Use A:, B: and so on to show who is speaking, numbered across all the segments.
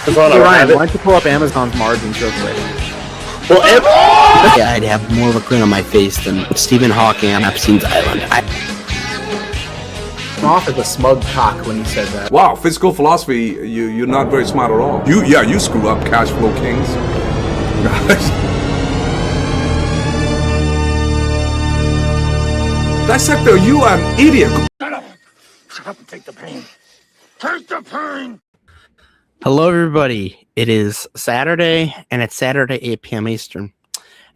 A: Hey,
B: Hold on,
A: Ryan, why don't you pull up Amazon's margins real quick?
B: Well,
C: Yeah, I'd have more of a grin on my face than Stephen Hawking on Epstein's Island.
A: I'm off as a smug cock when he said that.
D: Wow, fiscal philosophy, you're not very smart at all. You screw up, cash flow kings. Dissector, you are an idiot.
E: Shut up and take the pain. Take the pain!
C: Hello, everybody. It is Saturday, and it's Saturday, 8 p.m. Eastern.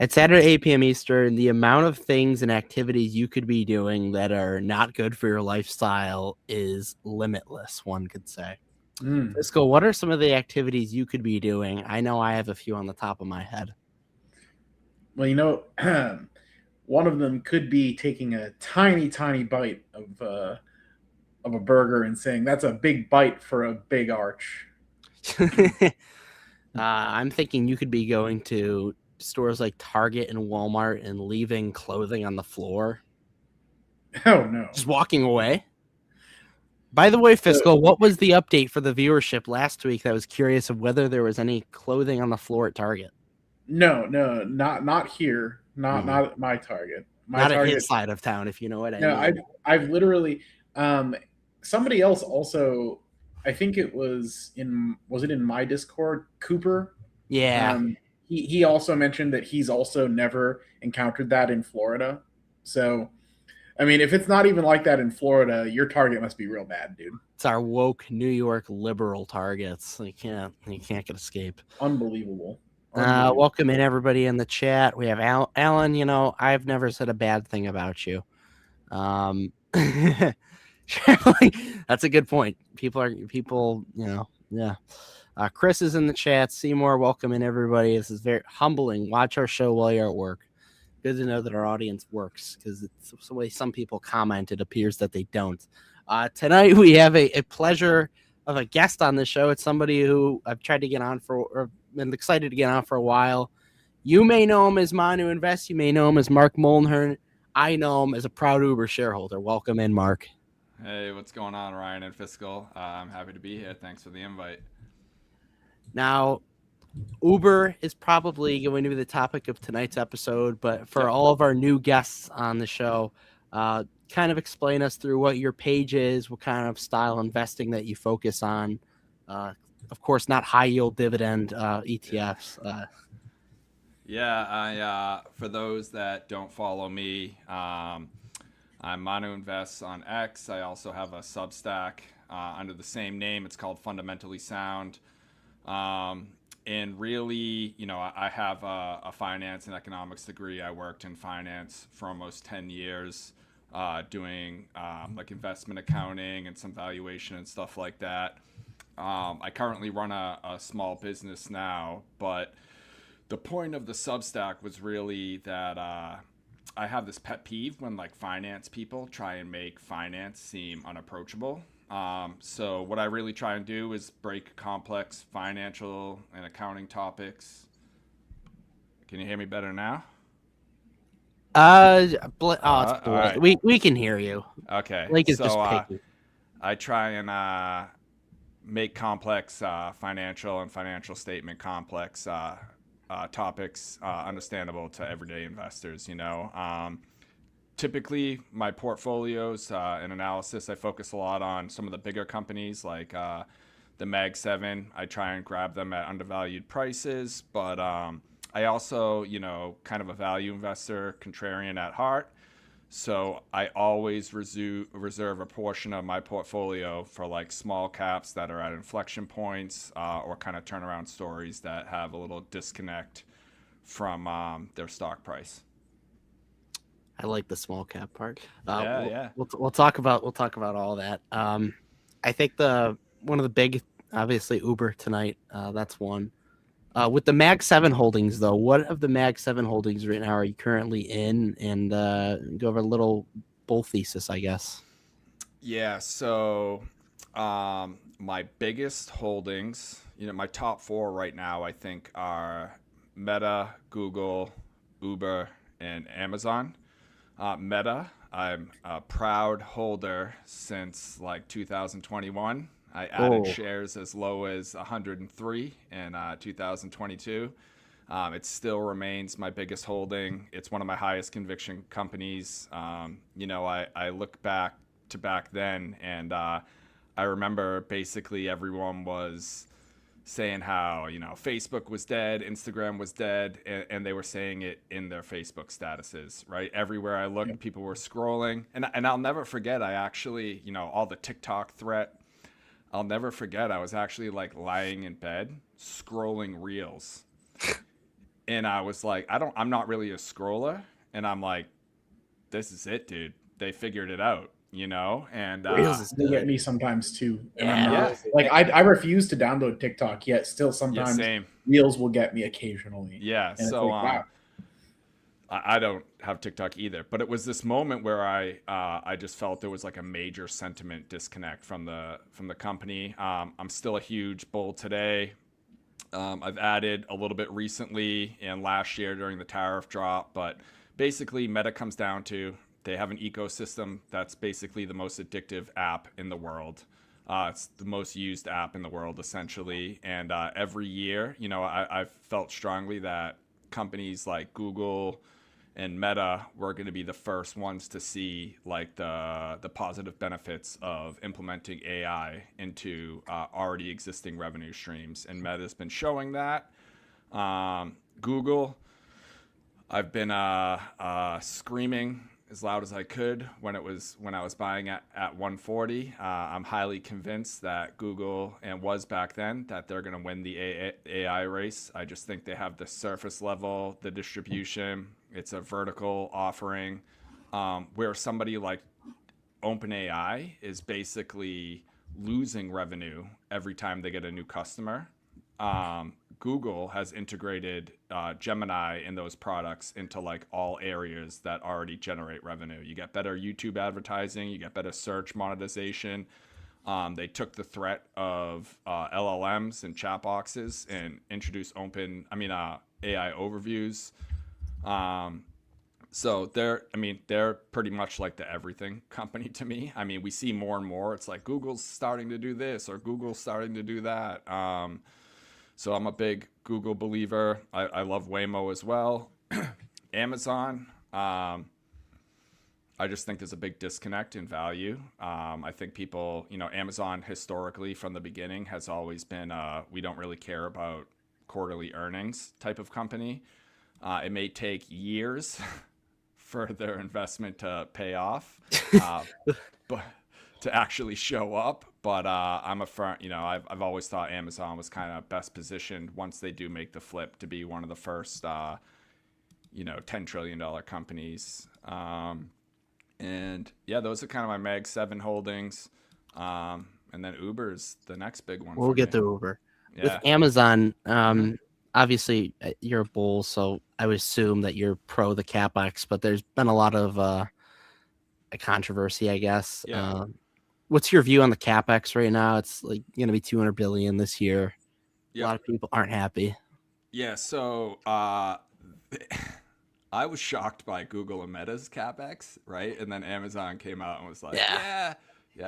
C: At Saturday, 8 p.m. Eastern, the amount of things and activities you could be doing that are not good for your lifestyle is limitless, one could say. Fiscal, what are some of the activities you could be doing? I know I have a few on the top of my head.
A: Well, you know, one of them could be taking a tiny, tiny bite of a burger and saying, that's a big bite for a big arch.
C: I'm thinking you could be going to stores like Target and Walmart and leaving clothing on the floor.
A: Oh, no.
C: Just walking away. By the way, Fiscal, what was the update for the viewership last week? I was curious of whether there was any clothing on the floor at Target.
A: No, not here. Not at my Target.
C: Not at his side of town, if you know what I mean.
A: No, I've literally somebody else also, I think it was in my Discord, Cooper?
C: Yeah.
A: He also mentioned that he's also never encountered that in Florida. So, I mean, if it's not even like that in Florida, your Target must be real bad, dude.
C: It's our woke New York liberal Targets. You can't get escape.
A: Unbelievable.
C: Welcome in everybody in the chat. We have Alan. You know, I've never said a bad thing about you. That's a good point. People, you know, yeah. Chris is in the chat. Seymour, welcome in everybody. This is very humbling. Watch our show while you're at work. Good to know that our audience works, because it's the way some people comment. It appears that they don't. Tonight we have a pleasure of a guest on the show. It's somebody who I've tried to get on or been excited to get on for a while. You may know him as Manu Invest. You may know him as Mark Mulhern. I know him as a proud Uber shareholder. Welcome in, Mark.
F: Hey, what's going on, Ryan and Fiscal? I'm happy to be here. Thanks for the invite.
C: Now, Uber is probably going to be the topic of tonight's episode, but for all of our new guests on the show, kind of explain us through what your page is, what kind of style investing that you focus on. Of course, not high yield dividend ETFs.
F: For those that don't follow me, I'm Manu Invests on X. I also have a Substack under the same name. It's called Fundamentally Sound. And really, you know, I have a finance and economics degree. I worked in finance for almost 10 years, doing like investment accounting and some valuation and stuff like that. I currently run a small business now, but the point of the Substack was really that I have this pet peeve when like finance people try and make finance seem unapproachable. So what I really try and do is break complex financial and accounting topics. Can you hear me better now?
C: It's Blake.
F: Right.
C: We can hear you.
F: Okay.
C: Blake is just picky.
F: I try and make complex financial and financial statement complex topics understandable to everyday investors. You know. Typically, my portfolios and analysis, I focus a lot on some of the bigger companies like the Mag 7. I try and grab them at undervalued prices, but I also, you know, kind of a value investor, contrarian at heart. So I always reserve a portion of my portfolio for like small caps that are at inflection points or kind of turnaround stories that have a little disconnect from their stock price.
C: I like the small cap part.
F: Yeah.
C: We'll talk about all that. I think one of the big, obviously Uber tonight. That's one. With the Mag 7 holdings, though, what of the Mag 7 holdings right now are you currently in? And go over a little bull thesis, I guess.
F: Yeah. So my biggest holdings, you know, my top 4 right now, I think are Meta, Google, Uber, and Amazon. Meta, I'm a proud holder since like 2021. I added
C: Oh.
F: shares as low as 103 in 2022. It still remains my biggest holding. It's one of my highest conviction companies. I look back to back then, and I remember basically everyone was saying how Facebook was dead, Instagram was dead, and they were saying it in their Facebook statuses, right? Everywhere I looked, people were scrolling, and I'll never forget. I actually, all the TikTok threat. I'll never forget. I was actually like lying in bed scrolling reels, and I was like, I'm not really a scroller, and I'm like, this is it, dude. They figured it out, and
C: Reels is
A: They get
C: good.
A: me sometimes too, and
C: Yeah.
A: I'm not
F: Yeah.
A: like I refuse to download TikTok yet. Still,
F: yeah,
A: sometimes
F: same.
A: Reels will get me occasionally.
F: Yeah.
A: And it's
F: So
A: like, wow.
F: I don't have TikTok either, but it was this moment where I just felt there was like a major sentiment disconnect from the company. I'm still a huge bull today. I've added a little bit recently and last year during the tariff drop, but basically Meta comes down to they have an ecosystem that's basically the most addictive app in the world. It's the most used app in the world essentially, and every year, I've felt strongly that companies like Google and Meta were going to be the first ones to see like the positive benefits of implementing AI into already existing revenue streams, and Meta's been showing that. Google, I've been screaming as loud as I could when I was buying at 140. I'm highly convinced that Google, and was back then, that they're going to win the AI race. I just think they have the surface level, the distribution. It's a vertical offering, where somebody like OpenAI is basically losing revenue every time they get a new customer. Google has integrated Gemini in those products into like all areas that already generate revenue. You get better YouTube advertising, you get better search monetization. They took the threat of LLMs and chat boxes and introduced AI overviews. So they're pretty much like the everything company to me. We see more and more. It's like Google's starting to do this or Google's starting to do that. So I'm a big Google believer. I love Waymo as well. Amazon, I just think there's a big disconnect in value. I think people, Amazon historically from the beginning has always been, we don't really care about quarterly earnings type of company. It may take years for their investment to pay off, but to actually show up. But I'm a firm, I've always thought Amazon was kind of best positioned once they do make the flip to be one of the first, $10 trillion companies. And yeah, those are kind of my Mag 7 holdings. And then Uber's the next big one.
C: We'll get
F: me.
C: to Uber.
F: Yeah.
C: With Amazon, obviously you're a bull, so I would assume that you're pro the CapEx, but there's been a lot of a controversy, I guess.
F: Yeah.
C: What's your view on the CapEx right now? It's like going to be $200 billion this year.
F: Yep.
C: A lot of people aren't happy.
F: Yeah, so I was shocked by Google and Meta's CapEx, right? And then Amazon came out and was like, yeah,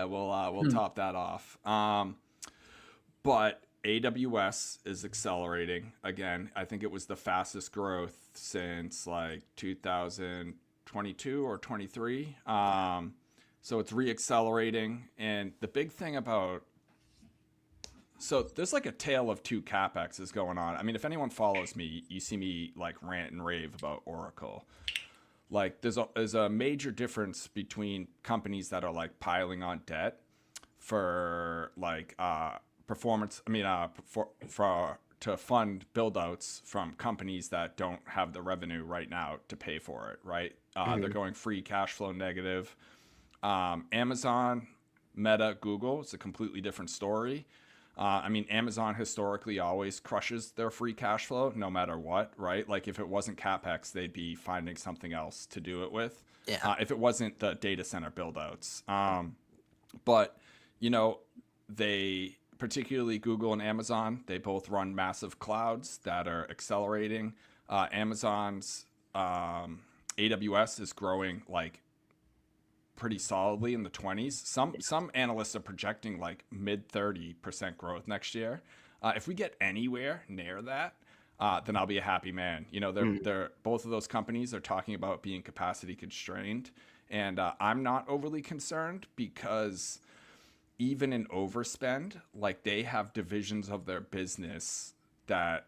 F: we'll top that off. But AWS is accelerating again. I think it was the fastest growth since like 2022 or 23. So it's reaccelerating. And the big thing about, so there's like a tale of two CapExes going on. If anyone follows me, you see me like rant and rave about Oracle. Like there's a major difference between companies that are like piling on debt for like performance. To fund build outs from companies that don't have the revenue right now to pay for it. Right. They're going free cash flow negative. Amazon, Meta, Google, it's a completely different story. Amazon historically always crushes their free cash flow no matter what, right? Like if it wasn't CapEx, they'd be finding something else to do it with.
C: Yeah.
F: If it wasn't the data center buildouts. But, they, particularly Google and Amazon, they both run massive clouds that are accelerating. Amazon's AWS is growing like pretty solidly in the 20s. Some analysts are projecting like mid 30% growth next year. If we get anywhere near that, then I'll be a happy man. You know, they're both of those companies are talking about being capacity constrained, and I'm not overly concerned because even in overspend, like they have divisions of their business that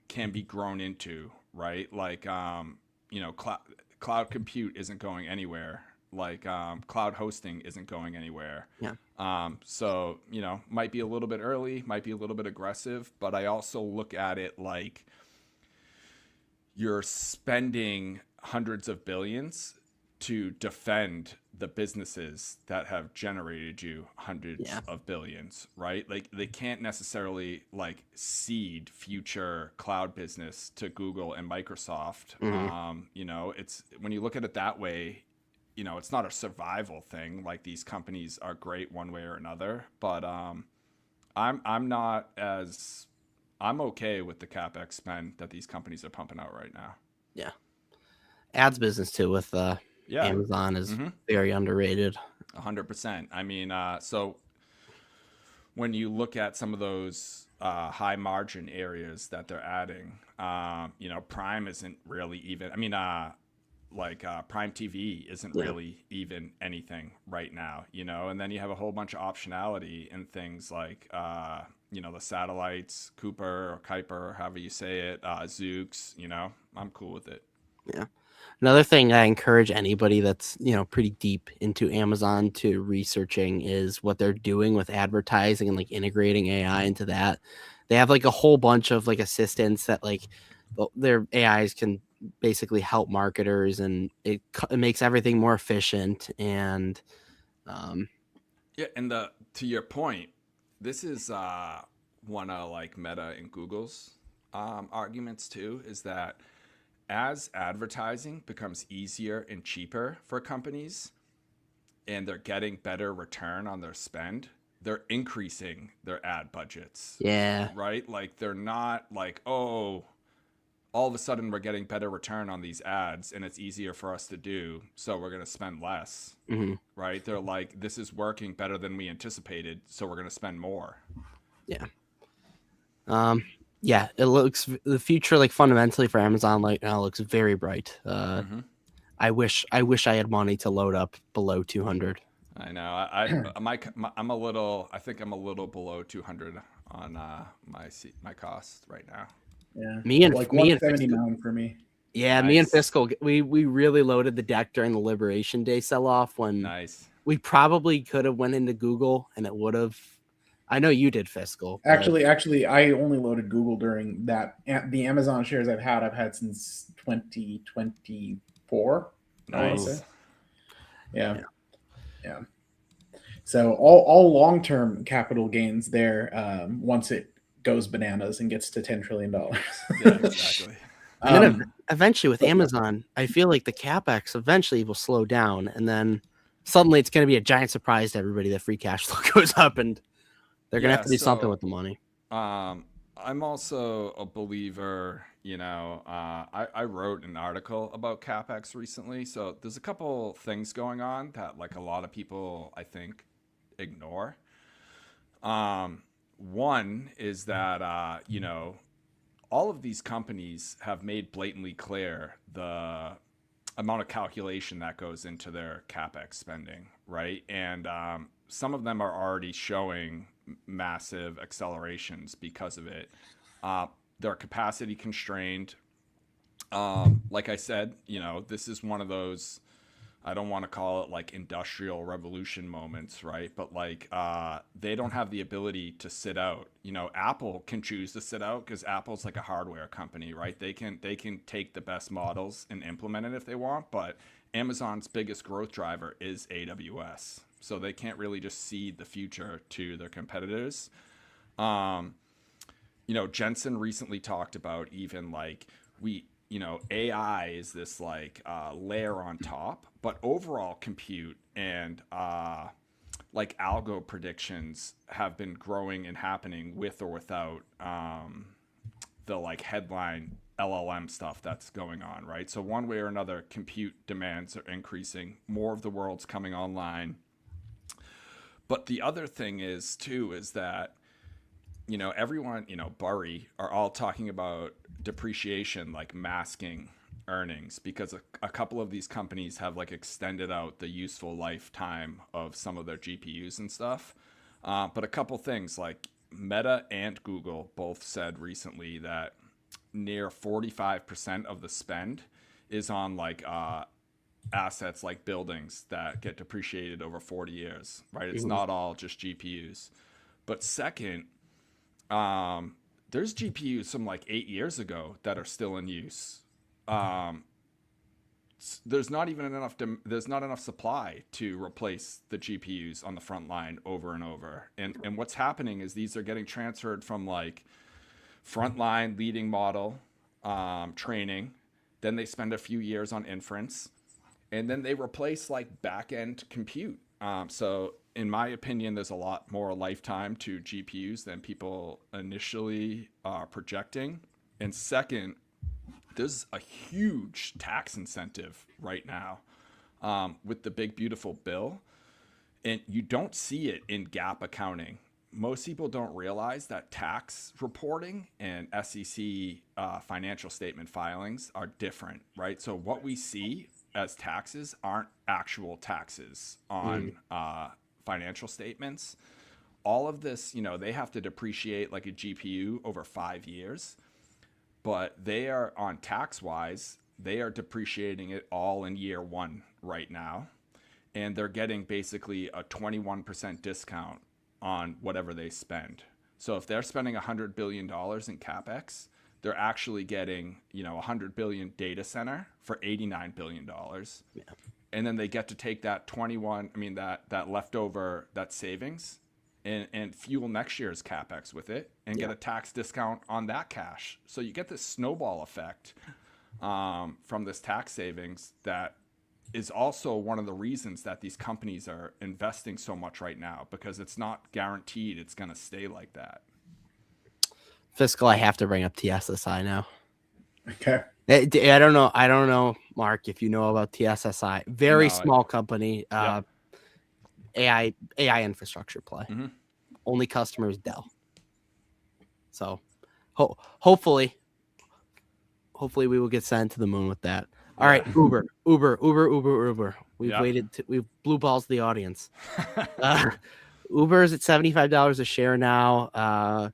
F: can be grown into, right? Like, you know, cloud compute isn't going anywhere. Like cloud hosting isn't going anywhere.
C: Yeah.
F: So, you know, might be a little bit early, might be a little bit aggressive, but I also look at it like you're spending hundreds of billions to defend the businesses that have generated you hundreds of billions, right? Like they can't necessarily like seed future cloud business to Google and Microsoft. You know, it's when you look at it that way, you know, it's not a survival thing. Like these companies are great one way or another, but I'm okay with the CapEx spend that these companies are pumping out right now.
C: Yeah. Ads business too with Amazon is very underrated.
F: 100%. I mean, so when you look at some of those high margin areas that they're adding, you know, Prime isn't really even. I mean, Prime TV isn't really even anything right now, you know. And then you have a whole bunch of optionality in things like, you know, the satellites, Cooper or Kuiper, however you say it, Zooks. You know, I'm cool with it.
C: Yeah. Another thing I encourage anybody that's, you know, pretty deep into Amazon to researching is what they're doing with advertising and like integrating AI into that. They have like a whole bunch of like assistants that like their AIs can basically help marketers, and it makes everything more efficient. And
F: yeah, and to your point, this is one of like Meta and Google's arguments too, is that as advertising becomes easier and cheaper for companies and they're getting better return on their spend, they're increasing their ad budgets.
C: Yeah.
F: Right? Like they're not like, oh, all of a sudden we're getting better return on these ads and it's easier for us to do, so we're going to spend less. Right? They're like, this is working better than we anticipated, so we're going to spend more.
C: Yeah. Yeah, it looks, the future like fundamentally for Amazon like now looks very bright. I wish I had money to load up below 200.
F: I know. I'm a little below 200 on my cost right now.
A: Yeah.
C: Me and
A: like
C: me
A: 179 for me.
C: Yeah,
F: Nice.
C: me and Fiscal, we really loaded the deck during the Liberation Day sell-off when
F: Nice.
C: we probably could have went into Google and it would have. I know you did, Fiscal.
A: Actually, I only loaded Google during that. The Amazon shares I've had since 2024.
F: Nice.
A: Yeah. So all long-term capital gains there once it goes bananas and gets to $10 trillion.
F: Yeah, exactly.
C: And then eventually with Amazon, I feel like the CapEx eventually will slow down, and then suddenly it's going to be a giant surprise to everybody that free cash flow goes up, and they're going to have to do something with the money.
F: I'm also a believer, you know, I wrote an article about CapEx recently. So there's a couple things going on that like a lot of people, I think, ignore. One is that, you know, all of these companies have made blatantly clear the amount of calculation that goes into their CapEx spending, right? And some of them are already showing massive accelerations because of it. They're capacity constrained. Like I said, you know, this is one of those, I don't want to call it like industrial revolution moments, right? But like they don't have the ability to sit out. You know, Apple can choose to sit out because Apple's like a hardware company, right? They can take the best models and implement it if they want, but Amazon's biggest growth driver is AWS. So they can't really just cede the future to their competitors. You know, Jensen recently talked about even like you know, AI is this like layer on top, but overall compute and like algo predictions have been growing and happening with or without the like headline LLM stuff that's going on, right? So one way or another, compute demands are increasing. More of the world's coming online. But the other thing is too, is that, everyone, Burry are all talking about depreciation, like masking earnings, because a couple of these companies have like extended out the useful lifetime of some of their GPUs and stuff. But a couple things like Meta and Google both said recently that near 45% of the spend is on like assets like buildings that get depreciated over 40 years, right? It's not all just GPUs. But second, there's GPUs from like 8 years ago that are still in use. There's not enough supply to replace the GPUs on the front line over and over. And what's happening is these are getting transferred from like frontline leading model training. Then they spend a few years on inference, and then they replace like back-end compute. So in my opinion, there's a lot more lifetime to GPUs than people initially are projecting. And second, there's a huge tax incentive right now with the big beautiful bill, and you don't see it in GAAP accounting. Most people don't realize that tax reporting and SEC financial statement filings are different, right? So what we see as taxes aren't actual taxes on financial statements. All of this, they have to depreciate like a GPU over 5 years, but they are on tax-wise, they are depreciating it all in year one right now, and they're getting basically a 21% discount on whatever they spend. So if they're spending $100 billion in CapEx, they're actually getting, $100 billion data center for $89 billion. Yeah. And then they get to take that that leftover, that savings, and fuel next year's CapEx with it and get a tax discount on that cash. So you get this snowball effect from this tax savings that is also one of the reasons that these companies are investing so much right now, because it's not guaranteed it's going to stay like that.
C: Fiscal, I have to bring up TSSI now.
A: Okay.
C: I don't know, Mark, if you know about TSSI. Very small company. AI infrastructure play. Mm-hmm. Only customer is Dell. So hopefully we will get sent to the moon with that. All right, Uber. We've waited. We've blue balls the audience. Uber is at $75 a share now.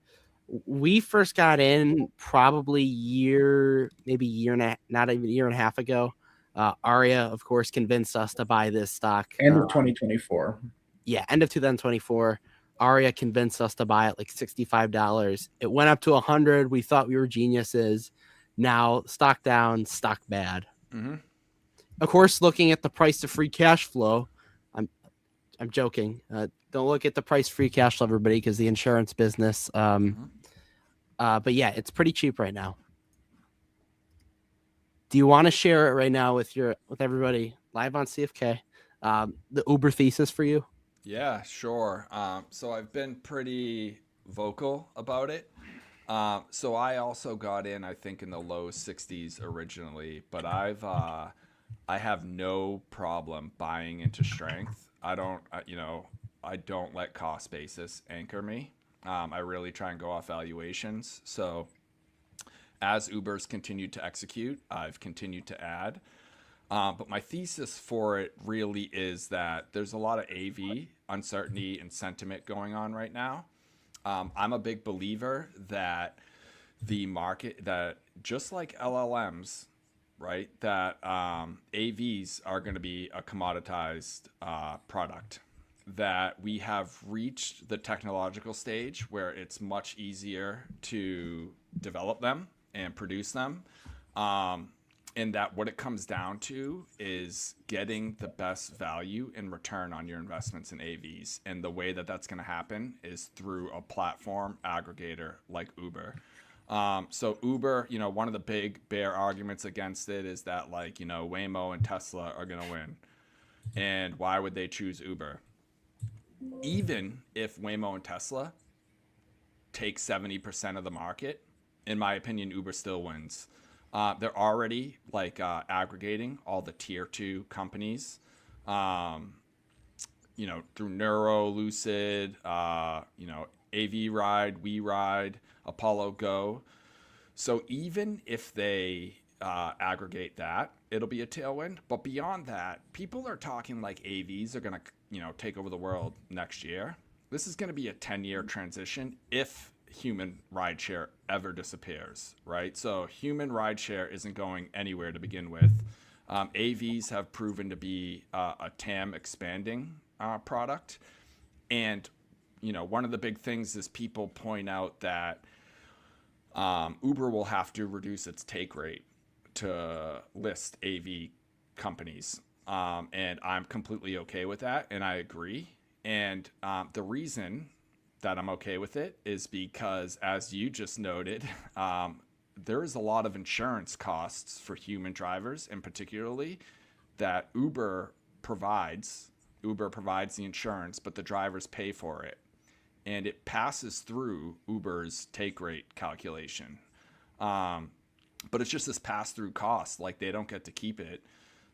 C: We first got in probably not even a year and a half ago. Aria, of course, convinced us to buy this stock.
A: End of 2024.
C: Yeah, end of 2024. Aria convinced us to buy it like $65. It went up to $100. We thought we were geniuses. Now stock down, stock bad. Mm-hmm. Of course, looking at the price to free cash flow, I'm joking. Don't look at the price free cash flow, everybody, because the insurance business. But yeah, it's pretty cheap right now. Do you want to share it right now with everybody live on CFK? The Uber thesis for you?
F: Yeah, sure. So I've been pretty vocal about it. So I also got in, I think, in the low 60s originally, but I have no problem buying into strength. I don't let cost basis anchor me. I really try and go off valuations. So as Uber's continued to execute, I've continued to add. But my thesis for it really is that there's a lot of AV uncertainty and sentiment going on right now. I'm a big believer that the market, that just like LLMs, right, that AVs are going to be a commoditized product, that we have reached the technological stage where it's much easier to develop them and produce them. And that what it comes down to is getting the best value and return on your investments in AVs. And the way that that's going to happen is through a platform aggregator like Uber. So Uber, one of the big bear arguments against it is that Waymo and Tesla are going to win. And why would they choose Uber? Even if Waymo and Tesla take 70% of the market, in my opinion, Uber still wins. They're already like aggregating all the tier 2 companies, through Neuro, Lucid, AV Ride, We Ride, Apollo Go. So even if they aggregate that, it'll be a tailwind. But beyond that, people are talking like AVs are going to, take over the world next year. This is going to be a 10-year transition if human rideshare ever disappears, right? So human rideshare isn't going anywhere to begin with. AVs have proven to be a TAM expanding product. And, one of the big things is people point out that Uber will have to reduce its take rate to list AV companies. And I'm completely okay with that. And I agree. And the reason that I'm okay with it is because, as you just noted, there is a lot of insurance costs for human drivers, and particularly that Uber provides. Uber provides the insurance, but the drivers pay for it. And it passes through Uber's take rate calculation. But it's just this pass-through cost, like they don't get to keep it.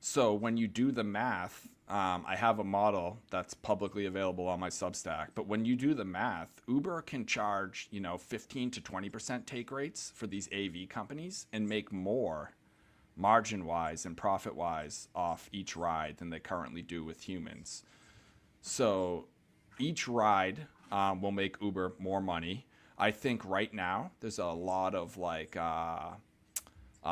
F: So when you do the math, I have a model that's publicly available on my Substack, but when you do the math, Uber can charge, 15 to 20% take rates for these AV companies and make more margin-wise and profit-wise off each ride than they currently do with humans. So each ride will make Uber more money. I think right now there's a lot of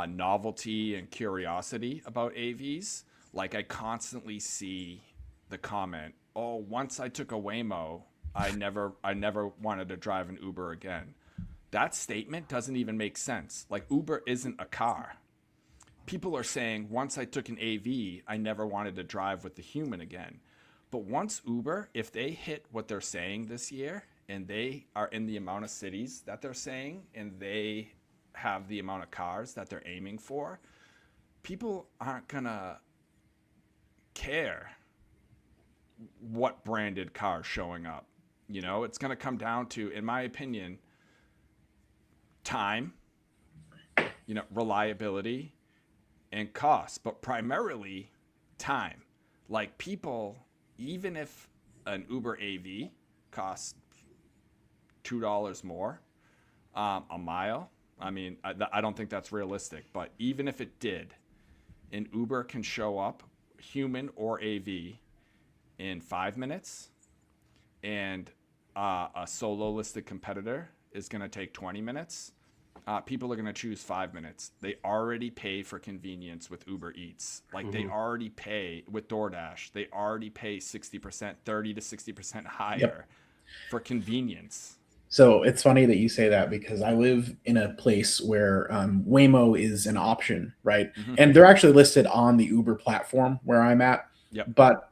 F: novelty and curiosity about AVs. Like I constantly see the comment, "Oh, once I took a Waymo, I never wanted to drive an Uber again." That statement doesn't even make sense. Like Uber isn't a car. People are saying, "Once I took an AV, I never wanted to drive with the human again." But once Uber, if they hit what they're saying this year, and they are in the amount of cities that they're saying, and they have the amount of cars that they're aiming for, people aren't gonna care what branded car showing up. It's gonna come down to, in my opinion, time, reliability, and cost, but primarily time. Like people, even if an Uber AV costs $2 more a mile, I mean, I don't think that's realistic, but even if it did, an Uber can show up, human or AV, in 5 minutes, and a solo listed competitor is going to take 20 minutes. People are going to choose 5 minutes. They already pay for convenience with Uber Eats. Like they already pay with DoorDash. They already pay 60%, 30 to 60% higher for convenience.
A: So it's funny that you say that because I live in a place where Waymo is an option, right?
F: Mm-hmm.
A: And they're actually listed on the Uber platform where I'm at.
F: Yep.
A: But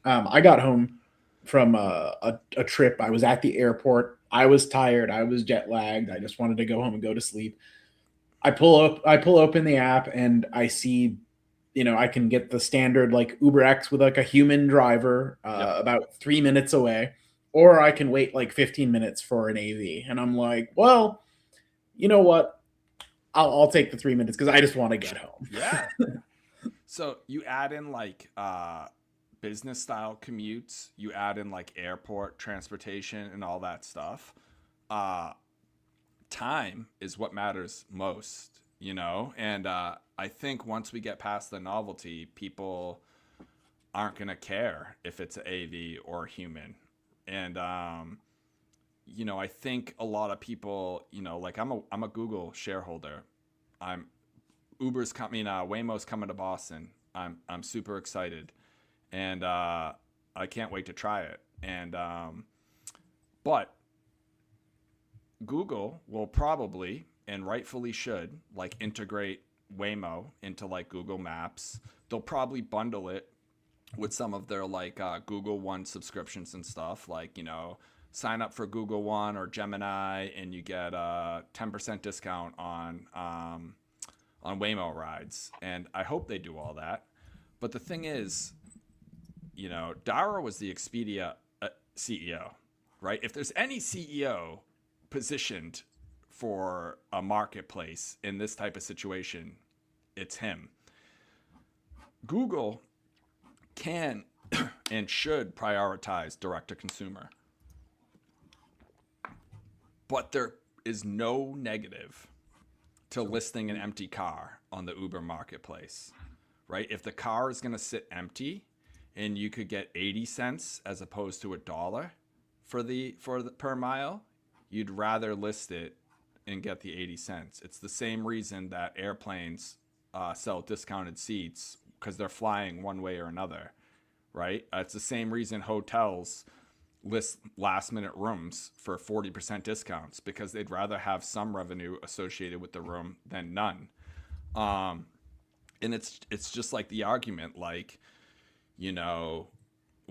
A: I got home from a trip. I was at the airport. I was tired. I was jet lagged. I just wanted to go home and go to sleep. I pull open the app and I see, I can get the standard like Uber X with like a human driver about 3 minutes away. Or I can wait like 15 minutes for an AV. And I'm like, well, you know what? I'll take the 3 minutes because I just want to get home.
F: Yeah. So you add in like business style commutes, you add in like airport transportation and all that stuff. Time is what matters most, and I think once we get past the novelty, people aren't going to care if it's an AV or a human. And, I think a lot of people, like I'm a Google shareholder. Waymo's coming to Boston. I'm super excited, and I can't wait to try it. And but Google will probably, and rightfully should, like integrate Waymo into like Google Maps. They'll probably bundle it with some of their like Google One subscriptions and stuff, like, sign up for Google One or Gemini and you get a 10% discount on Waymo rides. And I hope they do all that. But the thing is, Dara was the Expedia CEO, right? If there's any CEO positioned for a marketplace in this type of situation, it's him. Google can and should prioritize direct to consumer. But there is no negative to listing an empty car on the Uber marketplace, right? If the car is going to sit empty and you could get 80 cents as opposed to $1 for the per mile, you'd rather list it and get the 80 cents. It's the same reason that airplanes sell discounted seats, because they're flying one way or another, right? It's the same reason hotels list last minute rooms for 40% discounts, because they'd rather have some revenue associated with the room than none. And it's just like the argument, like, you know,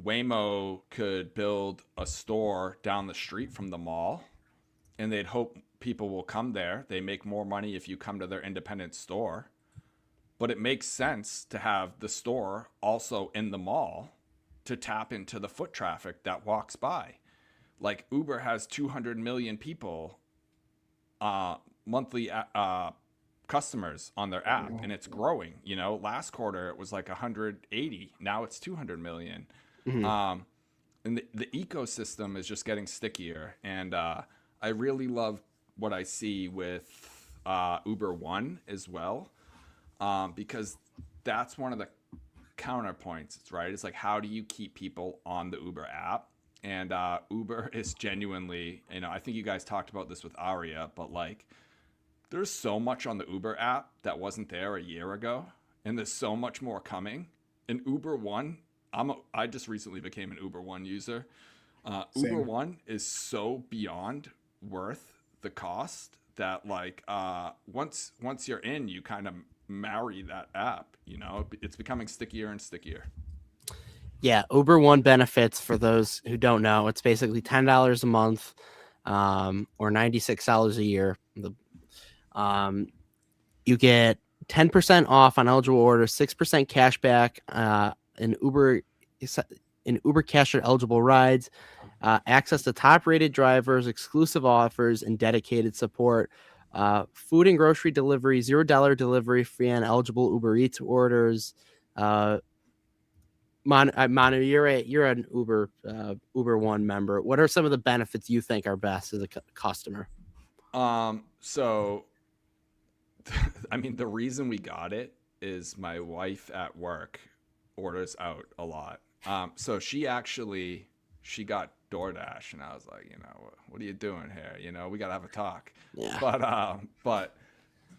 F: Waymo could build a store down the street from the mall and they'd hope people will come there. They make more money if you come to their independent store. But it makes sense to have the store also in the mall to tap into the foot traffic that walks by. Like Uber has 200 million people, monthly customers on their app, and it's growing. You know, last quarter it was like 180. Now it's 200 million. Mm-hmm. And the ecosystem is just getting stickier. And I really love what I see with Uber One as well, because that's one of the counterpoints, right? It's like, how do you keep people on the Uber app? And Uber is genuinely, you know, I think you guys talked about this with Aria, but like, there's so much on the Uber app that wasn't there a year ago, and there's so much more coming. And Uber One, I just recently became an Uber One user. Uber One is so beyond worth the cost that like once you're in, you kind of marry that app. You know, it's becoming stickier and stickier.
C: Yeah, Uber One benefits, for those who don't know, it's basically $10 a month, or $96 a year. You get 10% off on eligible orders, 6% cash back in Uber Cash at eligible rides, access to top-rated drivers, exclusive offers, and dedicated support. Food and grocery delivery, $0 delivery fee on eligible Uber Eats orders. Manu, you're an Uber One member. What are some of the benefits you think are best as a customer?
F: So, I mean, the reason we got it is my wife at work orders out a lot. So she got DoorDash, and I was like, you know, what are you doing here? You know, we got to have a talk. Yeah. But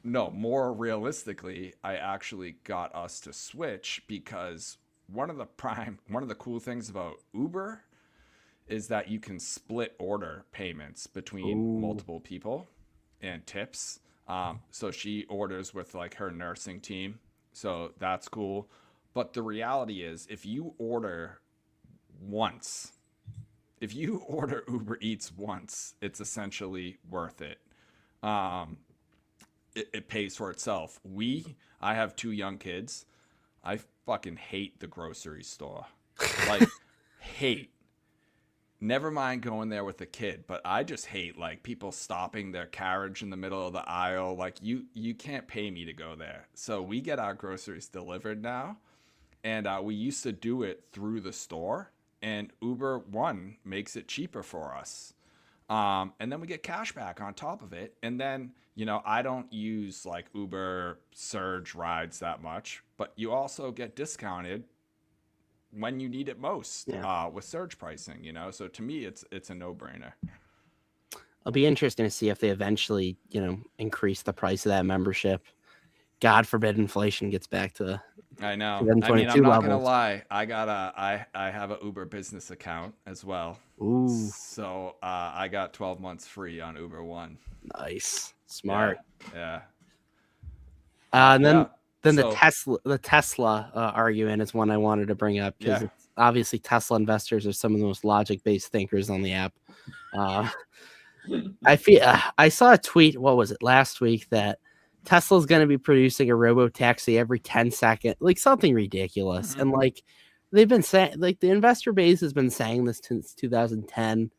F: no, more realistically, I actually got us to switch because one of the cool things about Uber is that you can split order payments between multiple people and tips. So she orders with like her nursing team. So that's cool. But the reality is, if you order Uber Eats once, it's essentially worth it. It pays for itself. I have 2 young kids. I fucking hate the grocery store. Like, hate. Never mind going there with a kid, but I just hate like people stopping their carriage in the middle of the aisle. Like you can't pay me to go there. So we get our groceries delivered now. And we used to do it through the store, and Uber One makes it cheaper for us. And then we get cash back on top of it. And then, you know, I don't use like Uber Surge rides that much, but you also get discounted when you need it most, with surge pricing, you know? So to me, it's a no-brainer.
C: It'll be interesting to see if they eventually, you know, increase the price of that membership. God forbid inflation gets back to
F: I know. I mean, I'm not gonna lie. I have a Uber business account as well.
C: Ooh.
F: So I got 12 months free on Uber One.
C: Nice, smart.
F: Yeah.
C: And then the Tesla argument is one I wanted to bring up, because obviously Tesla investors are some of the most logic-based thinkers on the app. I saw a tweet. What was it, last week, that Tesla's going to be producing a robo-taxi every 10 seconds, like something ridiculous. Mm-hmm. And like they've been saying, like the investor base has been saying this since 2010.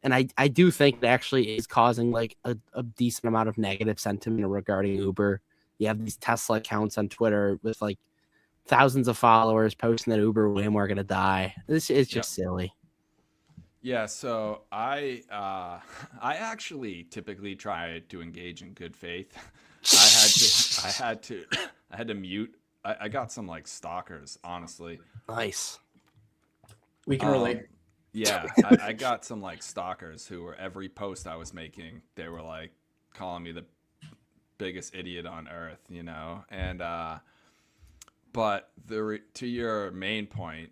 C: And I do think it actually is causing like a decent amount of negative sentiment regarding Uber. You have these Tesla accounts on Twitter with like thousands of followers posting that Uber way more going to die. This is just silly.
F: Yeah, so I actually typically try to engage in good faith. I had to mute. I got some like stalkers, honestly.
C: Nice.
A: We can relate.
F: Yeah, I got some like stalkers who were every post I was making, they were like calling me the biggest idiot on earth, you know. And but to your main point,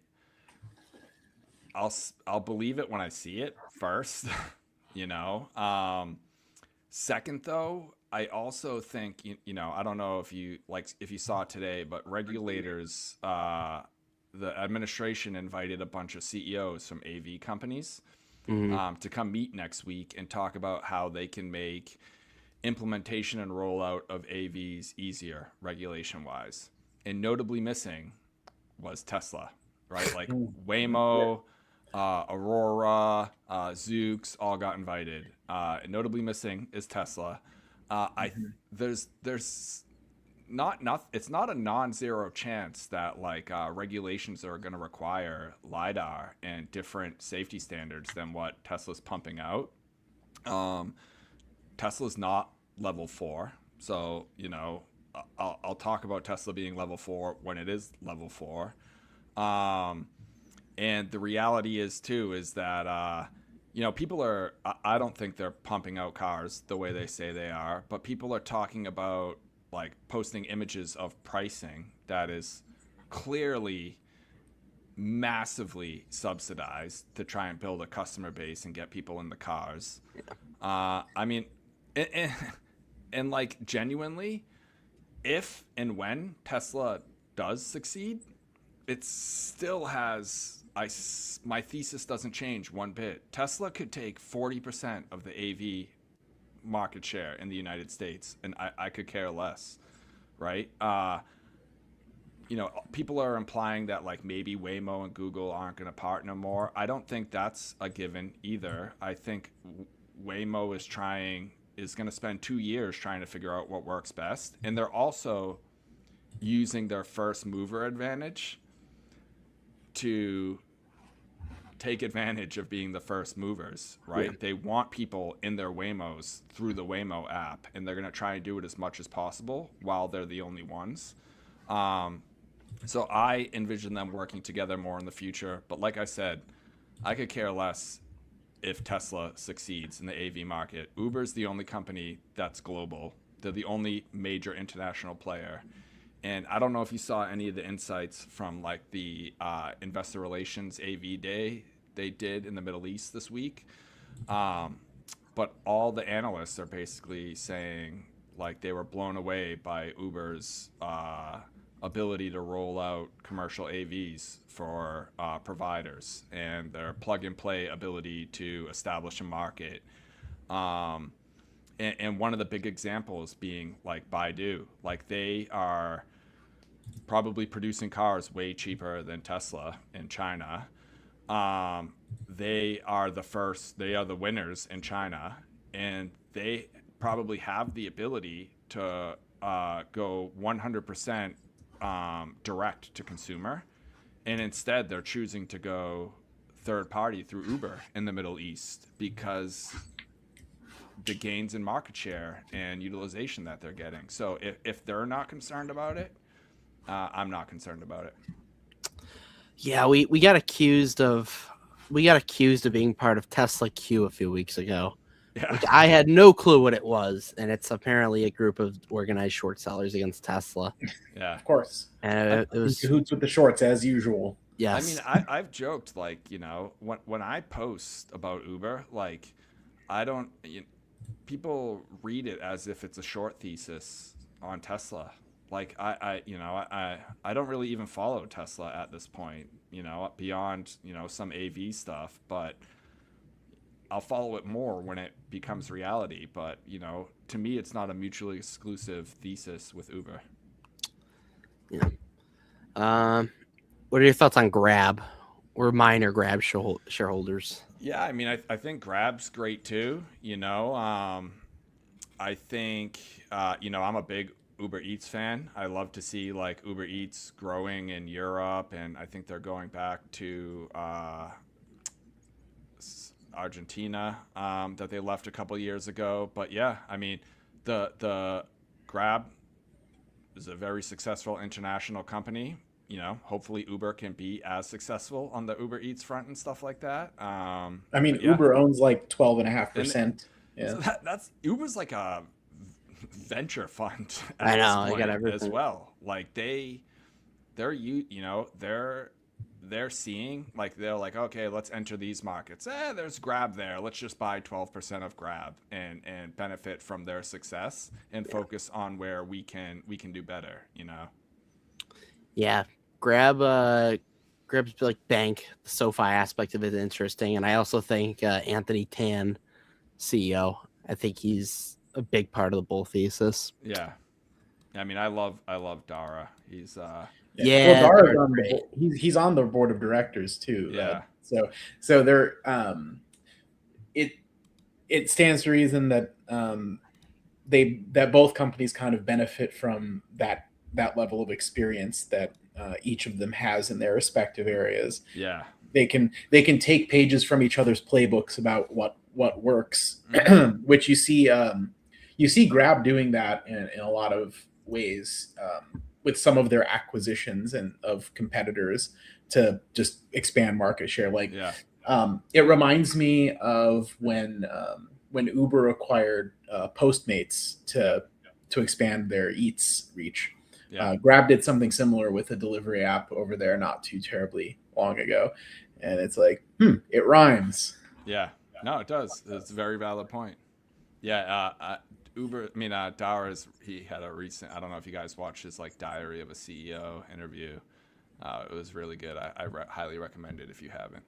F: I'll believe it when I see it first, you know. Second though, I also think you know, I don't know if you saw it today, but regulators, the administration invited a bunch of CEOs from AV companies to come meet next week and talk about how they can make implementation and rollout of AVs easier regulation wise. And notably missing was Tesla, right? Like Waymo, Aurora, Zoox all got invited. And notably missing is Tesla. There's it's not a non-zero chance that like regulations are going to require LiDAR and different safety standards than what Tesla's pumping out. Tesla's not level 4, so you know I'll talk about Tesla being level 4 when it is level 4. And the reality is too is that you know, people are, I don't think they're pumping out cars the way they say they are, but people are talking about like posting images of pricing that is clearly massively subsidized to try and build a customer base and get people in the cars. I mean, and like genuinely, if and when Tesla does succeed, it still has, my thesis doesn't change one bit. Tesla could take 40% of the AV market share in the United States, and I could care less, right? You know, people are implying that like maybe Waymo and Google aren't going to partner more. I don't think that's a given either. I think Waymo is going to spend 2 years trying to figure out what works best, and they're also using their first mover advantage to take advantage of being the first movers, right? Yeah. They want people in their Waymos through the Waymo app, and they're going to try and do it as much as possible while they're the only ones. So I envision them working together more in the future. But like I said, I could care less if Tesla succeeds in the AV market. Uber's the only company that's global. They're the only major international player. And I don't know if you saw any of the insights from like the investor relations AV day they did in the Middle East this week. But all the analysts are basically saying like they were blown away by Uber's ability to roll out commercial AVs for providers and their plug and play ability to establish a market. And one of the big examples being like Baidu, like they are probably producing cars way cheaper than Tesla in China. They are the winners in China, and they probably have the ability to go 100% direct to consumer. And instead they're choosing to go third party through Uber in the Middle East because the gains in market share and utilization that they're getting. So if they're not concerned about it, I'm not concerned about it.
C: Yeah, we got accused of being part of Tesla Q a few weeks ago. Yeah. Which I had no clue what it was, and it's apparently a group of organized short sellers against Tesla.
F: Yeah,
A: of course.
C: And it was
A: cahoots with the shorts as usual.
C: Yes.
F: I mean, I've joked like, you know, when I post about Uber, like people read it as if it's a short thesis on Tesla. Like I don't really even follow Tesla at this point, you know, beyond, you know, some AV stuff, but I'll follow it more when it becomes reality. But, you know, to me, it's not a mutually exclusive thesis with Uber.
C: Yeah. What are your thoughts on Grab? We're minor Grab shareholders.
F: Yeah, I mean, I think Grab's great too. I think, I'm a big Uber Eats fan. I love to see like Uber Eats growing in Europe, and I think they're going back to Argentina that they left a couple years ago. But yeah, I mean, the Grab is a very successful international company. Hopefully Uber can be as successful on the Uber Eats front and stuff like that.
A: I mean,
F: But yeah.
A: Uber owns like 12.5%. Yeah.
F: So that's Uber's like a venture fund
C: I
F: at
C: know,
F: this
C: they got
F: point
C: everything.
F: as well. Like they're seeing, like, they're like, okay, let's enter these markets. There's Grab there. Let's just buy 12% of Grab and benefit from their success and focus on where we can do better.
C: Yeah, Grab's like bank, the SoFi aspect of it is interesting, and I also think Anthony Tan, CEO, I think he's a big part of the bull thesis.
F: Yeah, I mean, I love Dara. He's
C: Yeah,
A: Well, Dara's
C: they're
A: on
C: great.
A: he's on the board of directors too.
F: Yeah.
A: So they're it stands to reason that that both companies kind of benefit from that level of experience that each of them has in their respective areas.
F: Yeah.
A: They can take pages from each other's playbooks about what works, which you see Grab doing that in a lot of ways with some of their acquisitions and of competitors to just expand market share. Like,
F: Yeah.
A: It reminds me of when Uber acquired Postmates to expand their Eats reach.
F: Yeah.
A: Grab did something similar with a delivery app over there not too terribly long ago, and it's like, it rhymes.
F: Yeah. No, it does. It's a very valid point. Yeah. Uber, I mean, Dara's, he had a recent, I don't know if you guys watched his like Diary of a CEO interview. It was really good. I highly recommend it if you haven't.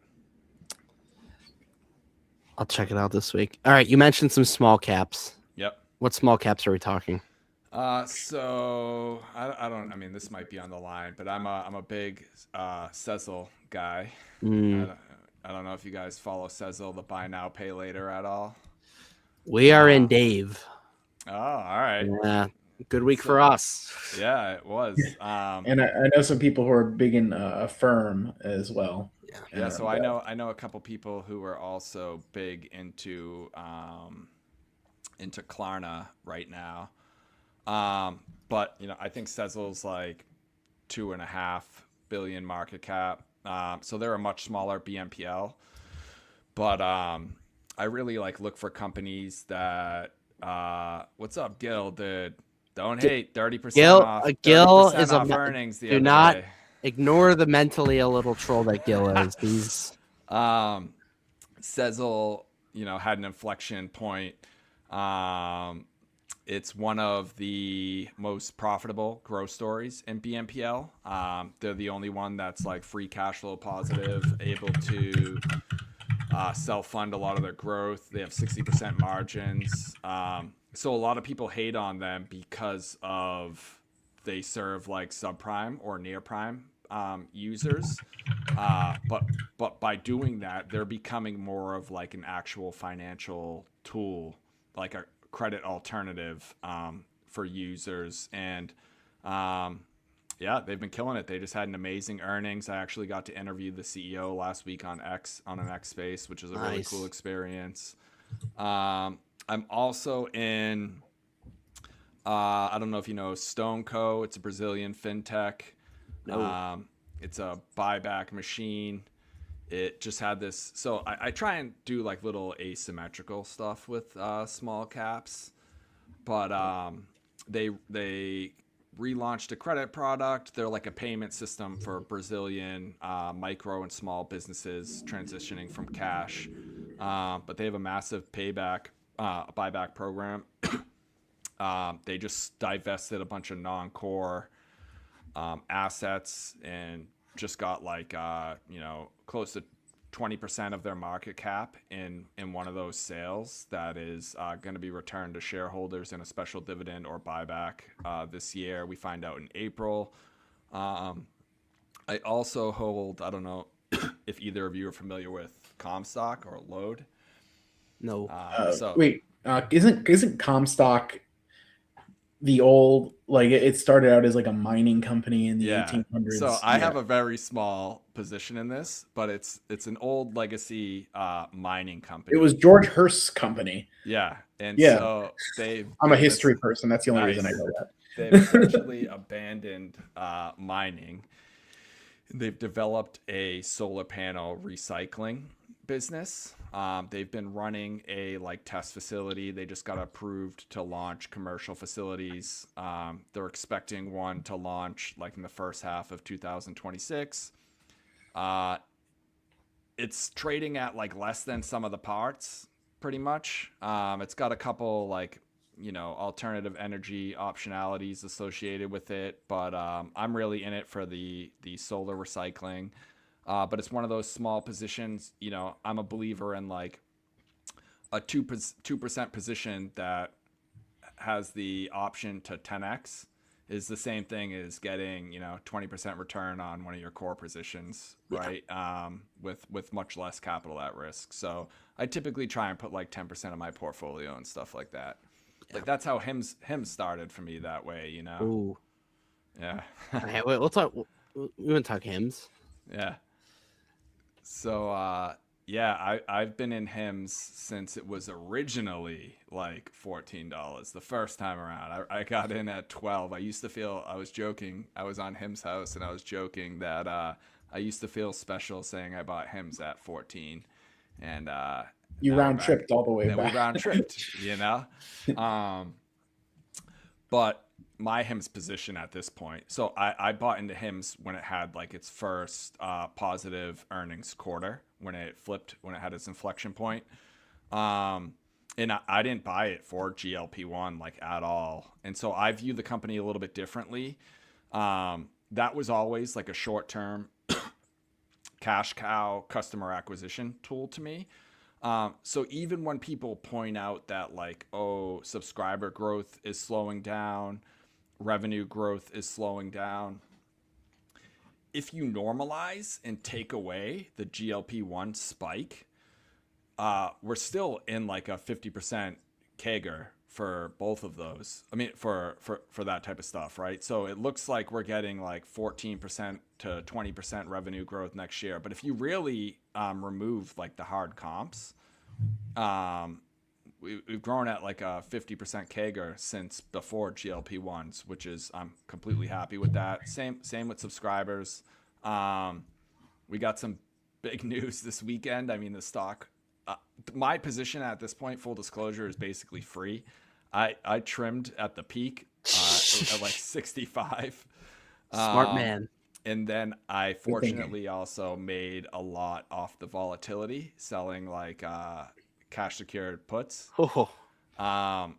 C: I'll check it out this week. All right, you mentioned some small caps.
F: Yep.
C: What small caps are we talking?
F: So I mean, this might be on the line, but I'm a big Sezzle guy. I don't know if you guys follow Sezzle, the buy now, pay later at all.
C: We are in Dave.
F: Oh, all right.
C: Yeah, good week for us.
F: Yeah, it was.
A: And I know some people who are big in Affirm as well.
F: Yeah, so I know a couple people who are also big into Klarna right now. But I think Sezzle's like 2.5 billion market cap. So they're a much smaller BNPL. But I really look for companies that what's up, Gil? Dude, don't hate 30% off.
C: Gil
F: 30%
C: is
F: off earnings.
C: Do not ignore the mentally a little troll that Gil is. He's
F: Sezzle, had an inflection point. It's one of the most profitable growth stories in BNPL. They're the only one that's like free cash flow positive, able to self-fund a lot of their growth. They have 60% margins. So a lot of people hate on them because of they serve like subprime or near prime users. But by doing that, they're becoming more of like an actual financial tool, like a credit alternative for users. And yeah, they've been killing it. They just had an amazing earnings. I actually got to interview the CEO last week on an X Space, which is a really cool experience. I'm also in I don't know if you know StoneCo. It's a Brazilian fintech.
C: No.
F: It's a buyback machine. It just had this. So I try and do like little asymmetrical stuff with small caps, but they relaunched a credit product. They're like a payment system for Brazilian micro and small businesses transitioning from cash. But they have a massive buyback program. They just divested a bunch of non-core assets and just got like close to 20% of their market cap in one of those sales that is going to be returned to shareholders in a special dividend or buyback this year. We find out in April. I also hold, I don't know if either of you are familiar with Comstock or Load.
C: No.
A: Wait, isn't Comstock the old, like it started out as like a mining company in the 1800s?
F: So I have a very small position in this, but it's an old legacy mining company.
A: It was George Hearst's company.
F: Yeah, and
A: Yeah.
F: so
A: I'm a history person. That's the only reason I know that.
F: They've essentially abandoned mining. They've developed a solar panel recycling business. They've been running a test facility. They just got approved to launch commercial facilities. They're expecting one to launch in the first half of 2026. It's trading at less than some of the parts, pretty much. It's got a couple alternative energy optionalities associated with it, but I'm really in it for the solar recycling. But it's one of those small positions. I'm a believer in a 2% position that has the option to 10x is the same thing as getting 20% return on one of your core positions, right? With much less capital at risk. So I typically try and put 10% of my portfolio and stuff like that. That's how him started for me that way,
C: Ooh.
F: Yeah.
C: Okay, we'll talk. We want to talk hymns.
F: Yeah. So I've been in HIMS since it was originally $14 the first time around. I got in at 12. I was joking. I was on HIMS House and I was joking that I used to feel special saying I bought HIMS at 14. And
A: you round tripped all the way back.
F: We round tripped, But my HIMS position at this point. So I bought into HIMS when it had its first positive earnings quarter, when it had its inflection point. And I didn't buy it for GLP-1 at all. And so I view the company a little bit differently. That was always a short-term cash cow customer acquisition tool to me. So even when people point out that subscriber growth is slowing down, revenue growth is slowing down, if you normalize and take away the GLP-1 spike, we're still in a 50% CAGR for both of those. I mean, for that type of stuff, right? So it looks like we're getting 14% to 20% revenue growth next year. But if you really remove the hard comps, we've grown at a 50% CAGR since before GLP-1s, which is, I'm completely happy with that. Same with subscribers. We got some big news this weekend. I mean, the stock, my position at this point, full disclosure, is basically free. I trimmed at the peak at 65.
C: Smart man.
F: And then I fortunately also made a lot off the volatility, selling cash secured puts.
C: Oh.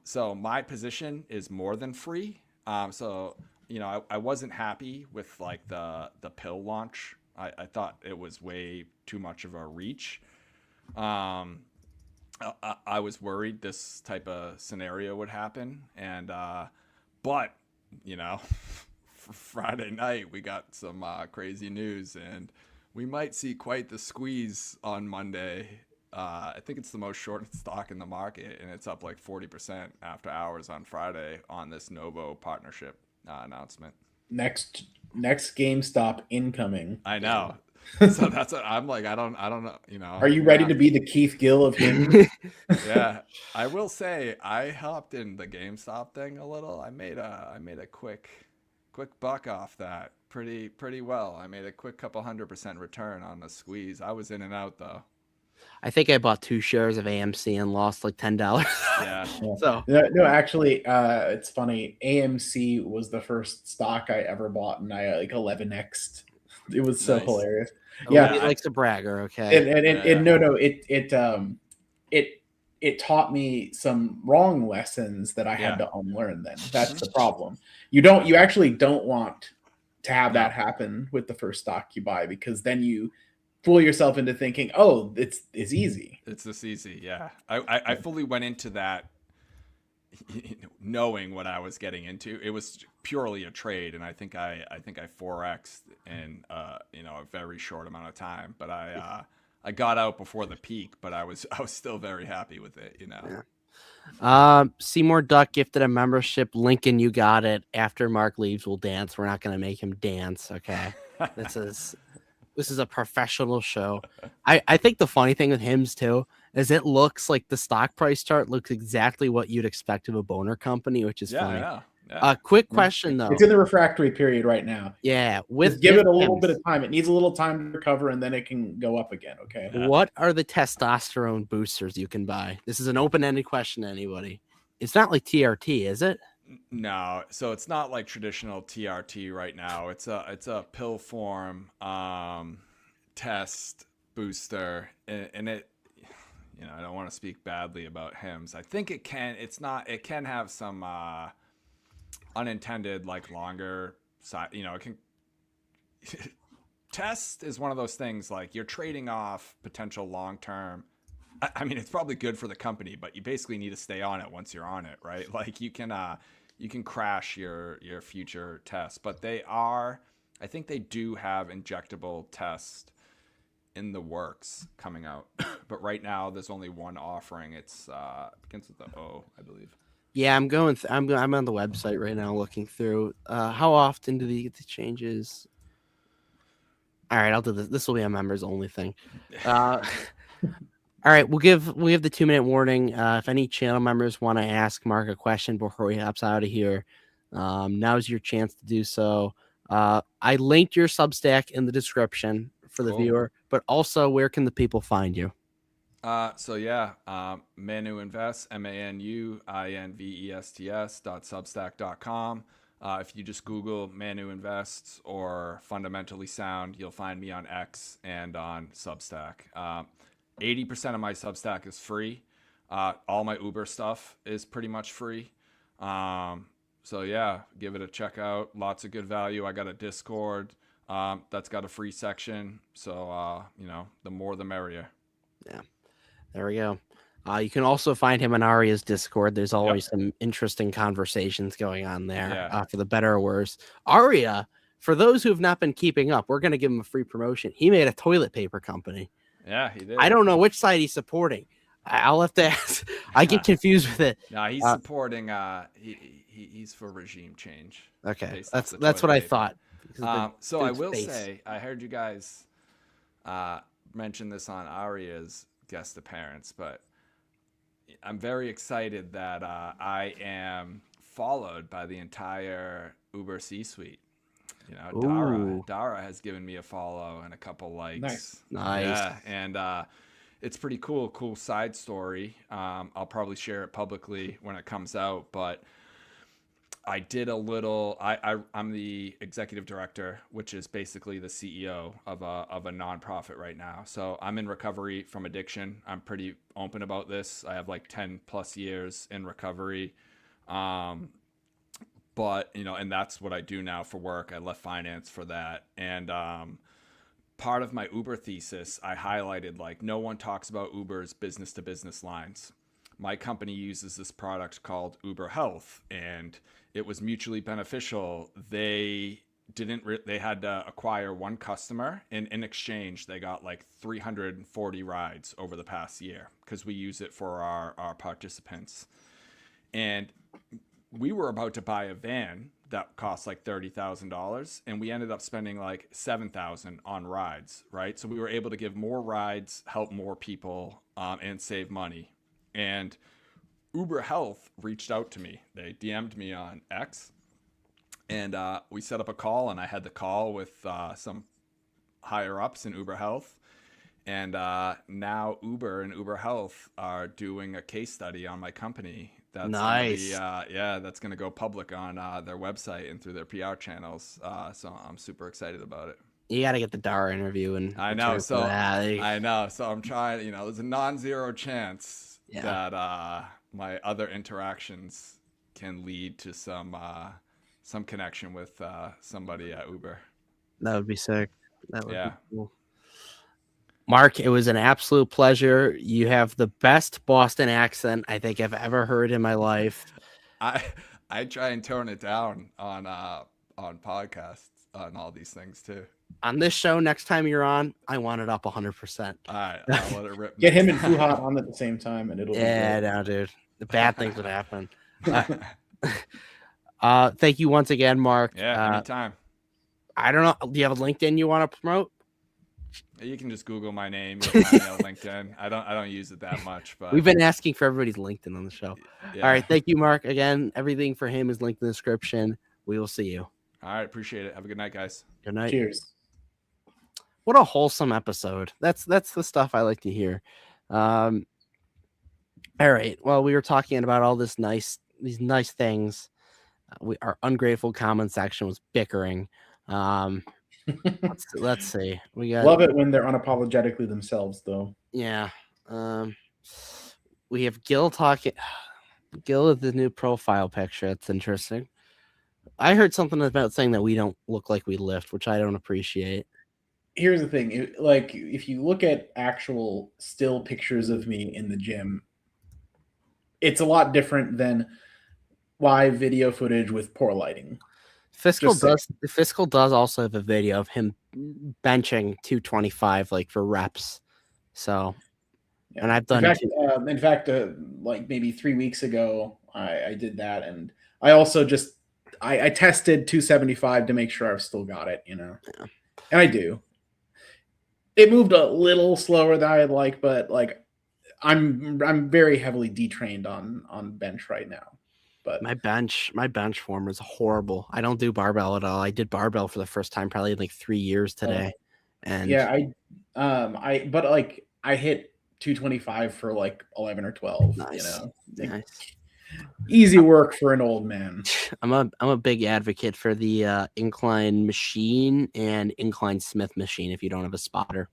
F: So my position is more than free. So I wasn't happy with the pill launch. I thought it was way too much of a reach. I was worried this type of scenario would happen, and but Friday night we got some crazy news, and we might see quite the squeeze on Monday. I think it's the most shorted stock in the market, and it's up 40% after hours on Friday on this Novo partnership announcement.
A: Next GameStop incoming.
F: I know. So that's what I'm I don't know.
A: Are you ready to be the Keith Gill of him?
F: Yeah, I will say I hopped in the GameStop thing a little. I made a quick buck off that pretty well. I made a quick couple 100% return on the squeeze. I was in and out though.
C: I think I bought 2 shares of AMC and lost $10.
F: Yeah.
A: So no, actually, it's funny. AMC was the first stock I ever bought, and I 11x'd. It was so hilarious.
C: Yeah, he likes a bragger. Okay.
A: It taught me some wrong lessons that I had to unlearn. Then that's the problem. You actually don't want to have that happen with the first stock you buy, because then you fool yourself into thinking, oh, it's easy.
F: It's this easy. Yeah. I fully went into that knowing what I was getting into. It was purely a trade, and I think I 4x'd in a very short amount of time. But I got out before the peak, but I was still very happy with it.
C: Yeah. Seymour Duck gifted a membership. Lincoln, you got it. After Mark leaves, we'll dance. We're not going to make him dance. Okay. This is a professional show. I think the funny thing with HIMS too is it looks like the stock price chart looks exactly what you'd expect of a boner company, which is funny.
F: Yeah.
C: Quick question though.
A: It's in the refractory period right now.
C: Yeah,
A: Just give it a little bit of time. It needs a little time to recover, and then it can go up again. Okay.
C: What are the testosterone boosters you can buy? This is an open-ended question to anybody. It's not like TRT, is it?
F: No, so it's not like traditional TRT right now. It's a pill form test booster, and it, I don't want to speak badly about HIMS. I think it can. It can have some unintended, like, longer side. It can. Test is one of those things, like, you're trading off potential long-term. I mean, it's probably good for the company, but you basically need to stay on it once you're on it, right? Like, you can crash your future tests, but I think they do have injectable tests in the works coming out. But right now there's only one offering. It's begins with the O, I believe.
C: Yeah, I'm on the website right now looking through. How often do they get the changes? All right, I'll do this. This will be a members only thing. All right, we'll give the 2-minute warning. If any channel members want to ask Mark a question before he hops out of here, now's your chance to do so. I linked your Substack in the description for the viewer, but also where can the people find you?
F: Manu Invest, ManuInvests.substack.com. If you just Google Manu Invests or Fundamentally Sound, you'll find me on X and on Substack. 80% of my Substack is free. All my Uber stuff is pretty much free. So yeah, give it a check out. Lots of good value. I got a Discord that's got a free section. So, the more the merrier.
C: Yeah, there we go. You can also find him on Aria's Discord. There's always some interesting conversations going on there, for the better or worse. Aria, for those who have not been keeping up, we're going to give him a free promotion. He made a toilet paper company.
F: Yeah, he did.
C: I don't know which side he's supporting. I'll have to ask. I get confused with it.
F: No, he's supporting. He's for regime change.
C: Okay, that's what I thought.
F: So I will say, I heard you guys mention this on Aria's guest appearance, but I'm very excited that I am followed by the entire Uber C-suite. Dara has given me a follow and a couple likes.
C: Nice.
F: Yeah, and it's pretty cool. Cool side story. I'll probably share it publicly when it comes out, but I did a little. I'm the executive director, which is basically the CEO of a nonprofit right now. So I'm in recovery from addiction. I'm pretty open about this. I have like 10 plus years in recovery. But, and that's what I do now for work. I left finance for that. And part of my Uber thesis, I highlighted, like, no one talks about Uber's business to business lines. My company uses this product called Uber Health, and it was mutually beneficial. They had to acquire one customer, and in exchange, they got like 340 rides over the past year because we use it for our participants. And we were about to buy a van that cost like $30,000, and we ended up spending like $7,000 on rides, right? So we were able to give more rides, help more people, and save money. And Uber Health reached out to me. They DM'd me on X, and we set up a call, and I had the call with some higher ups in Uber Health. And now Uber and Uber Health are doing a case study on my company. That's
C: nice.
F: That's going to go public on their website and through their PR channels. So I'm super excited about it.
C: You got to get the Dara interview, and
F: I know. So I'm trying. There's a non-zero chance that my other interactions can lead to some connection with somebody at Uber.
C: That would be sick. That would be cool. Mark, it was an absolute pleasure. You have the best Boston accent I think I've ever heard in my life.
F: I try and tone it down on podcasts on all these things too.
C: On this show, next time you're on, I want it up 100%.
F: All right, I'll let it rip.
A: Get
F: next
A: him and
F: time.
A: Fuhat on at the same time, and it'll
C: Yeah,
A: be
C: no, dude. The bad things would happen. Thank you once again, Mark.
F: Yeah, anytime.
C: I don't know. Do you have a LinkedIn you want to promote?
F: You can just Google my name. You'll find me on LinkedIn. I don't use it that much, but
C: We've been asking for everybody's LinkedIn on the show.
F: yeah.
C: All right. Thank you, Mark. Again, everything for him is linked in the description. We will see you.
F: All right, appreciate it. Have a good night, guys.
C: Good night.
A: Cheers.
C: What a wholesome episode. That's the stuff I like to hear. All right. Well, we were talking about all these nice things. Our ungrateful comment section was bickering. Let's see. We got
A: Love it when they're unapologetically themselves, though.
C: Yeah. We have Gil talking. Gil with the new profile picture. That's interesting. I heard something about saying that we don't look like we lift, which I don't appreciate.
A: Here's the thing. If you look at actual still pictures of me in the gym, it's a lot different than live video footage with poor lighting.
C: Fiscal does also have a video of him benching 225 like for reps. So,
A: Yeah.
C: and I've done
A: in fact, like maybe 3 weeks ago, I did that, and I also just I tested 275 to make sure I've still got it, and I do. It moved a little slower than I'd like, but like I'm very heavily detrained on bench right now. But
C: my bench form is horrible. I don't do barbell at all. I did barbell for the first time probably in like 3 years today. And
A: yeah, I hit 225 for like 11 or 12.
C: Nice. Nice.
A: Easy work for an old man.
C: I'm a big advocate for the incline machine and incline Smith machine if you don't have a spotter.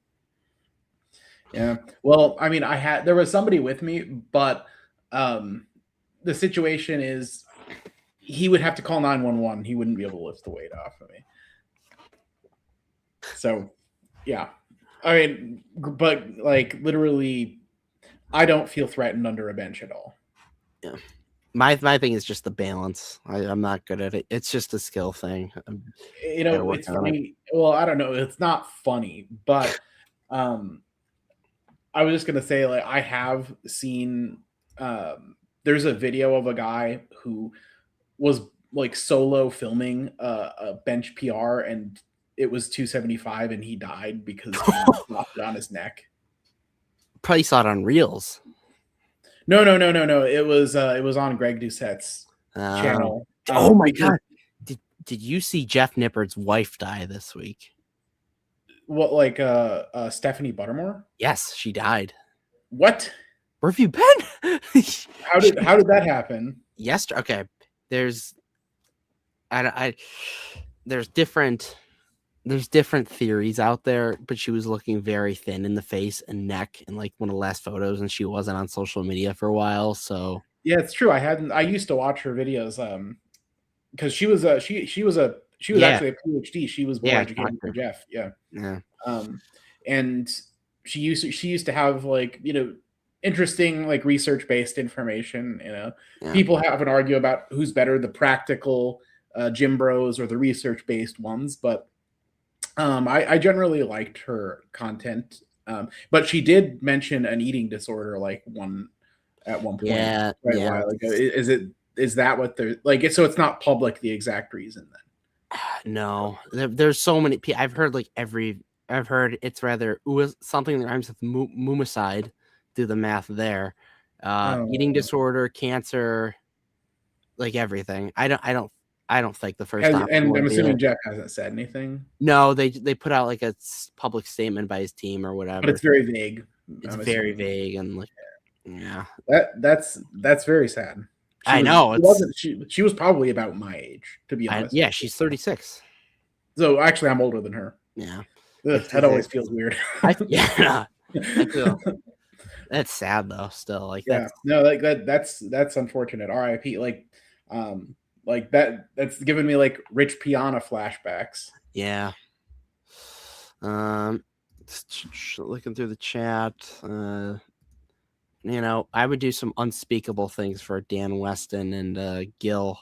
A: Yeah. Well, I mean, there was somebody with me, but the situation is he would have to call 911. He wouldn't be able to lift the weight off of me. So, yeah. I mean, but like literally, I don't feel threatened under a bench at all.
C: Yeah. My thing is just the balance. I'm not good at it. It's just a skill thing.
A: It's funny. Well, I don't know. It's not funny, but I was just gonna say, like, I have seen. There's a video of a guy who was like solo filming a bench PR, and it was 275, and he died because he dropped it on his neck.
C: Probably saw it on Reels.
A: No. It was on Greg Doucette's channel.
C: Oh my god! Did you see Jeff Nippard's wife die this week?
A: What, like Stephanie Buttermore?
C: Yes, she died.
A: What?
C: Where have you been?
A: How did that happen?
C: Yesterday. Okay, there's different theories out there, but she was looking very thin in the face and neck in like one of the last photos, and she wasn't on social media for a while. So
A: yeah, it's true. I used to watch her videos because she was actually a PhD. She was more educated than Jeff. Yeah. And she used to have like interesting like research based information. People have an argue about who's better, the practical gym bros or the research based ones, but I generally liked her content. But she did mention an eating disorder at one point a while ago. Is that what they're like? So it's not public the exact reason then.
C: No, there's so many. I've heard it's rather something that rhymes with mumicide. Do the math there. Eating disorder, cancer, like everything. I don't think the first time.
A: And I'm assuming Jeff hasn't said anything.
C: No, they put out like a public statement by his team or whatever.
A: But it's very vague.
C: It's very vague and like, yeah.
A: That's very sad.
C: I know.
A: She was probably about my age, to be honest.
C: Yeah, she's 36.
A: So actually, I'm older than her.
C: Yeah.
A: That always feels weird.
C: Yeah. That's sad though. Still, like
A: yeah. No, like that's unfortunate. R.I.P. Like that's given me like Rich Piana flashbacks.
C: Yeah. Looking through the chat. You know, I would do some unspeakable things for a Dan Weston and Gil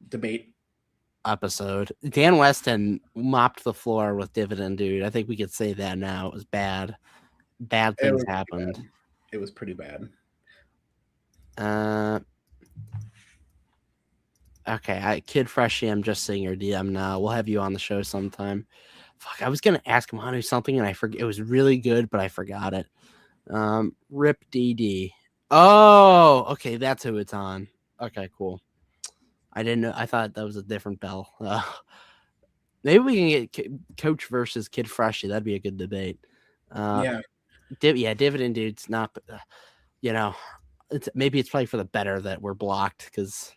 A: Debate.
C: episode. Dan Weston mopped the floor with Dividend, dude. I think we could say that now. It was bad. Bad
A: It
C: things
A: was
C: happened.
A: bad. It was pretty bad.
C: Okay, Kid Freshie, I'm just seeing your DM now. We'll have you on the show sometime. Fuck, I was gonna ask Manu something and I forget. It was really good, but I forgot it. Rip DD. Oh, okay, that's who it's on. Okay, cool. I didn't know. I thought that was a different bell. Maybe we can get Coach versus Kid Freshie. That'd be a good debate.
A: Yeah.
C: Dividend dude's not. Maybe it's probably for the better that we're blocked because.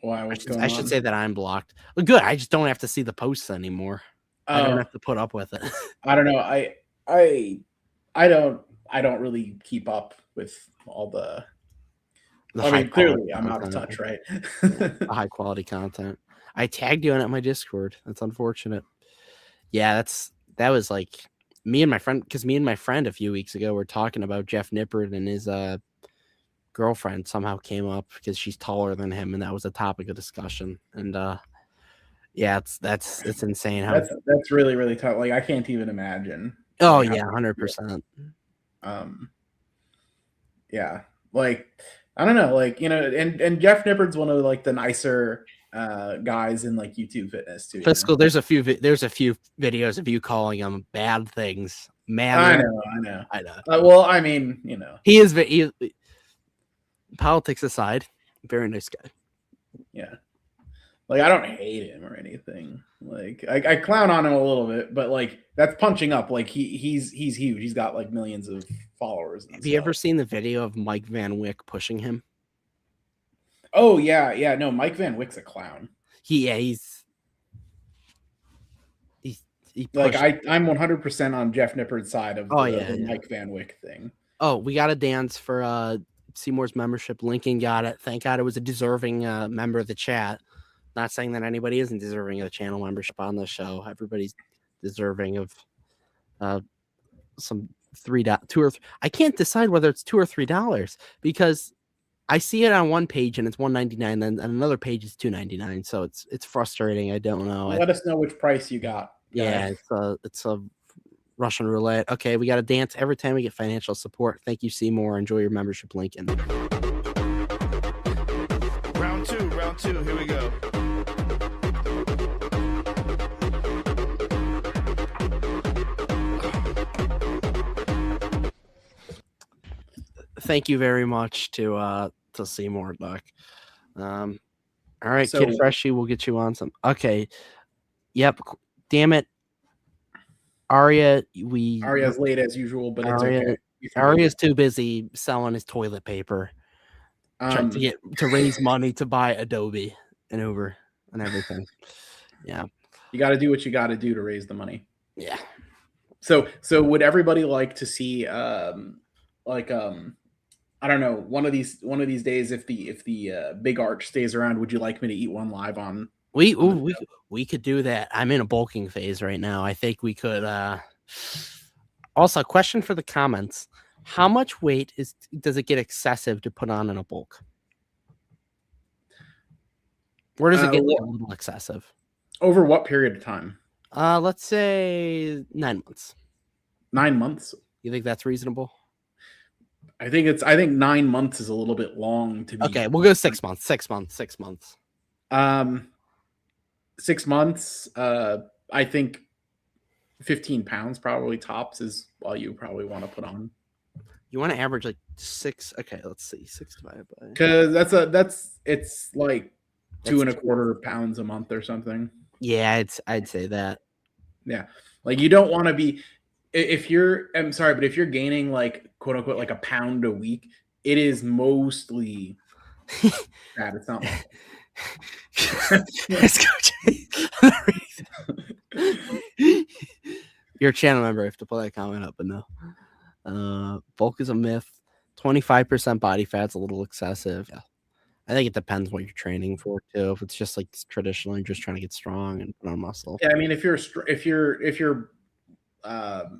A: Why? What's going on?
C: I should say that I'm blocked. Well, good. I just don't have to see the posts anymore. I don't have to put up with it.
A: I don't know. I don't really keep up with all the I mean, clearly I'm out of touch, right?
C: High quality content. I tagged you in at my Discord. That's unfortunate. Yeah, that was like me and my friend, because me and my friend a few weeks ago were talking about Jeff Nippert, and his girlfriend somehow came up because she's taller than him, and that was a topic of discussion. And yeah, it's insane how
A: that's really, really tough. Like, I can't even imagine.
C: Oh yeah, 100%.
A: Yeah, like I don't know, like, you know, and Jeff Nippert's one of like the nicer guys in like YouTube fitness too.
C: Fiscal,
A: you know?
C: there's a few videos of you calling him bad things. Man,
A: I know. Well, I mean, you know,
C: he is. Politics aside, very nice guy.
A: Yeah, like I don't hate him or anything. Like I clown on him a little bit, but like that's punching up. Like he's huge. He's got like millions of followers.
C: Have you ever seen the video of Mike Van Wyck pushing him?
A: Oh yeah. No, Mike Van Wyck's a clown.
C: He's
A: like I'm 100% on Jeff Nippert's side of the Mike Van Wyck thing.
C: Oh, we got a dance for Seymour's membership. Lincoln got it. Thank God it was a deserving member of the chat. Not saying that anybody isn't deserving of the channel membership on the show. Everybody's deserving of some $2 or $3. I can't decide whether it's $2 or $3 because I see it on one page and it's $1.99, then on another page it's $2.99. So it's frustrating. I don't know.
A: Let us know which price you got.
C: Yeah, it's a Russian roulette. Okay, we got to dance every time we get financial support. Thank you, Seymour. Enjoy your membership link. And
B: round two. Here we go.
C: Thank you very much to Seymour, Duck. All right, so, Kid Freshie, we'll get you on some. Okay. Yep. Damn it. Aria's
A: late as usual, but it's okay.
C: Aria's too busy selling his toilet paper, trying to raise money to buy Adobe and Uber and everything. Yeah,
A: you got to do what you got to do to raise the money.
C: Yeah.
A: So would everybody like to see I don't know, one of these days, if the big arch stays around, would you like me to eat one live on?
C: We could do that. I'm in a bulking phase right now. I think we could. Also, a question for the comments: how much weight does it get excessive to put on in a bulk? Where does it get a little excessive?
A: Over what period of time?
C: Let's say 9 months. 9 months. You think that's reasonable?
A: I think 9 months is a little bit long to be.
C: Okay, we'll go 6 months. 6 months. 6 months.
A: 6 months. I think 15 pounds probably tops is all you probably want to put on.
C: You want to average like 6. Okay, let's see. 6 divided by.
A: Because it's like 2.25 pounds a month or something.
C: Yeah, I'd say that.
A: Yeah, like you don't want to be. If you're, I'm sorry, but if you're gaining like quote unquote like a pound a week, it is mostly bad. It's not.
C: You're a channel member. I have to pull that comment up, but no. Bulk is a myth. 25% body fat's a little excessive. Yeah. I think it depends what you're training for too. If it's just like traditional, you're just trying to get strong and put on muscle.
A: Yeah, I mean, if you're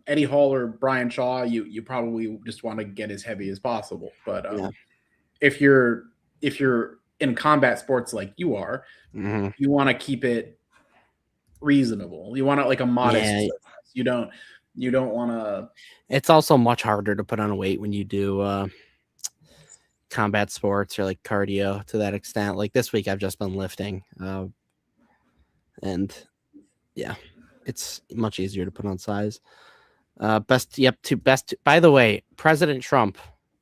A: Eddie Hall or Brian Shaw, you probably just want to get as heavy as possible. But
C: Yeah.
A: if you're in combat sports like you are,
C: Mhm.
A: you want to keep it reasonable. You want it like a modest.
C: Yeah.
A: You don't want to.
C: It's also much harder to put on weight when you do combat sports or like cardio to that extent. Like this week, I've just been lifting, and yeah, it's much easier to put on size. Best. By the way, President Trump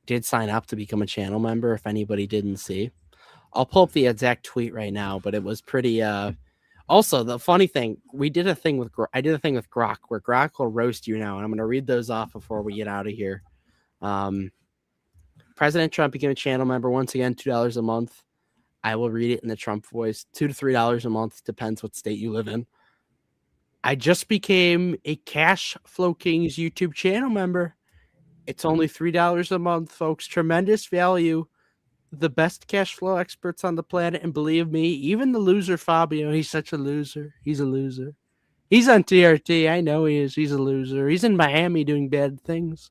C: did sign up to become a channel member. If anybody didn't see, I'll pull up the exact tweet right now, but it was pretty. Also, the funny thing, I did a thing with Grok where Grok will roast you now, and I'm going to read those off before we get out of here. President Trump became a channel member once again, $2 a month. I will read it in the Trump voice. $2 to $3 a month, depends what state you live in. I just became a Cash Flow Kings YouTube channel member. It's only $3 a month, folks. Tremendous value. The best cash flow experts on the planet, and believe me, even the loser Fabio, he's such a loser. He's a loser. He's on TRT. I know he is. He's a loser. He's in Miami doing bad things.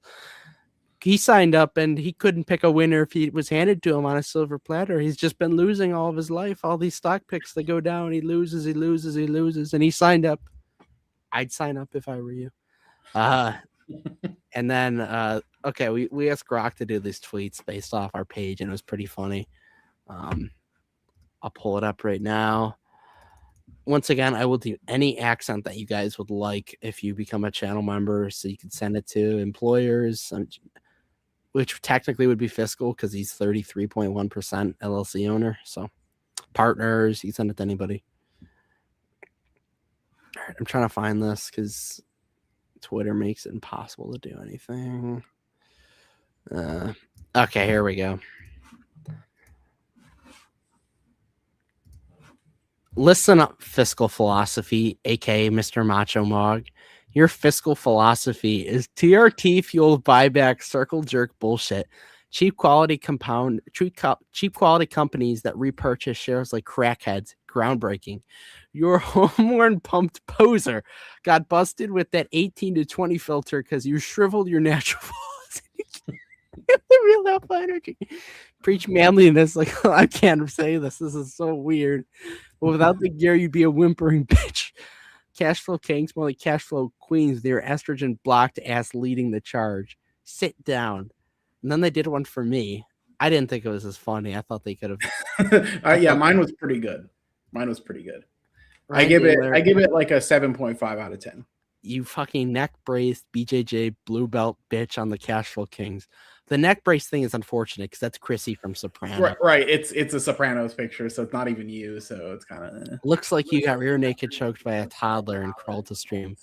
C: He signed up and he couldn't pick a winner if he was handed to him on a silver platter. He's just been losing all of his life. All these stock picks that go down, he loses, and he signed up. I'd sign up if I were you. And then okay, we asked Grok to do these tweets based off our page, and it was pretty funny. I'll pull it up right now. Once again, I will do any accent that you guys would like if you become a channel member, so you can send it to employers, which technically would be Fiscal because he's 33.1% LLC owner. So partners, you send it to anybody. All right, I'm trying to find this because Twitter makes it impossible to do anything. Okay, here we go. Listen up, fiscal philosophy, aka Mr. Macho Mog. Your fiscal philosophy is TRT fueled buyback circle jerk bullshit. Cheap quality companies that repurchase shares like crackheads. Groundbreaking. Your Mulhern pumped poser got busted with that 18 to 20 filter because you shriveled your natural velocity. The real alpha energy. Preach manliness. Like, I can't say this. This is so weird. But without the gear, you'd be a whimpering bitch. Cash flow kings, more like cash flow queens. They're estrogen blocked ass leading the charge. Sit down. And then they did one for me. I didn't think it was as funny. I thought they could have.
A: Yeah, mine was pretty good.
C: Right,
A: I give it like a 7.5 out of 10.
C: You fucking neck braced BJJ blue belt bitch on the Cash Flow Kings. The neck brace thing is unfortunate because that's Chrissy from Soprano.
A: Right. It's a Sopranos picture, so it's not even you. So it's kind of
C: looks like you got rear naked choked by a toddler and crawled to stream.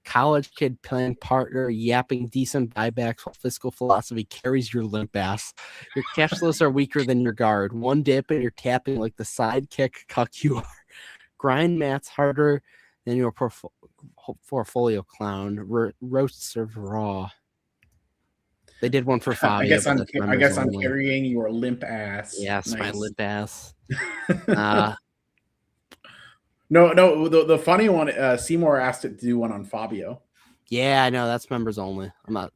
C: College kid playing partner yapping decent buybacks while fiscal philosophy carries your limp ass. Your cash flows are weaker than your guard. One dip and you're tapping like the sidekick cuck you are. Grind maths harder than your portfolio clown. Roasts served raw. They did one for Fabio.
A: I guess I'm carrying your limp ass.
C: Yes, nice. My limp ass.
A: No. The funny one, Seymour asked it to do one on Fabio.
C: Yeah, I know. That's members only. I'm not.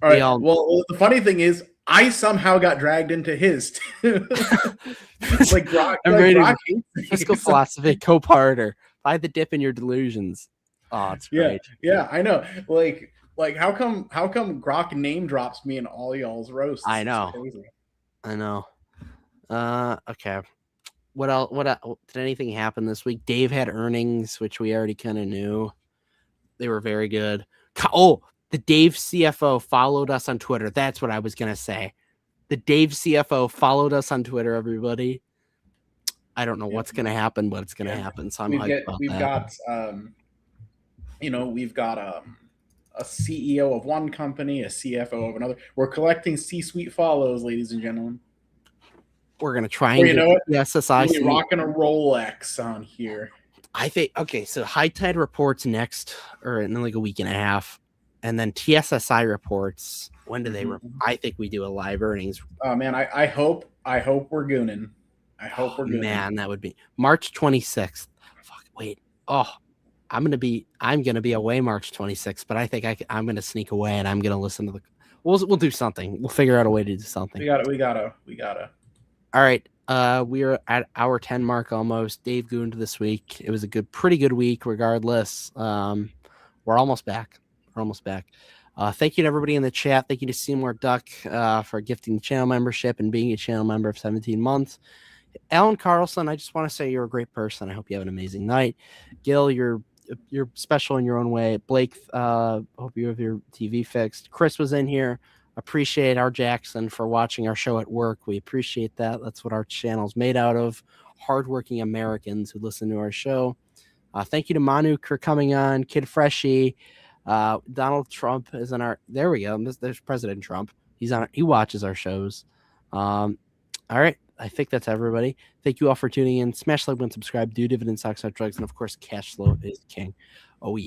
A: All right. Well, the funny thing is, I somehow got dragged into his too. Like Grok,
C: fiscal philosophy, co-parter. Buy the dip in your delusions. Oh, it's great.
A: Yeah, I know. Like how come Grok name drops me in all y'all's roasts?
C: I know. I know. Okay. What else? Did anything happen this week? Dave had earnings, which we already kind of knew. They were very good. Oh, the Dave CFO followed us on Twitter. That's what I was gonna say. The Dave CFO followed us on Twitter. Everybody. I don't know what's gonna happen, but it's gonna happen. So I'm hyped about that.
A: We've got a CEO of one company, a CFO of another. We're collecting C-suite follows, ladies and gentlemen.
C: We're gonna try and get SSI.
A: We're rocking a Rolex on here.
C: I think okay. So High Tide reports next, or in like a week and a half, and then TSSI reports. When do they? I think we do a live earnings.
A: Oh man, I hope we're gooning. I hope we're gooning.
C: Man, that would be March 26th. Fuck, wait. Oh, I'm gonna be away March 26th, but I think I'm gonna sneak away and I'm gonna listen to the. We'll do something. We'll figure out a way to do something.
A: We gotta.
C: All right. We are at hour 10 mark almost. Dave Goond this week. It was a pretty good week regardless. We're almost back. Thank you to everybody in the chat. Thank you to Seymour Duck for gifting the channel membership and being a channel member of 17 months. Alan Carlson, I just want to say you're a great person. I hope you have an amazing night. Gil, you're special in your own way. Blake, hope you have your TV fixed. Chris was in here. Appreciate our Jackson for watching our show at work. We appreciate that. That's what our channel's made out of. Hardworking Americans who listen to our show. Thank you to Manu for coming on. Kid Freshie. Donald Trump is on our. There we go. There's President Trump. He's on. He watches our shows. All right. I think that's everybody. Thank you all for tuning in. Smash like button, subscribe, do dividend, stocks, drugs, and of course, cash flow is king. Oh yeah.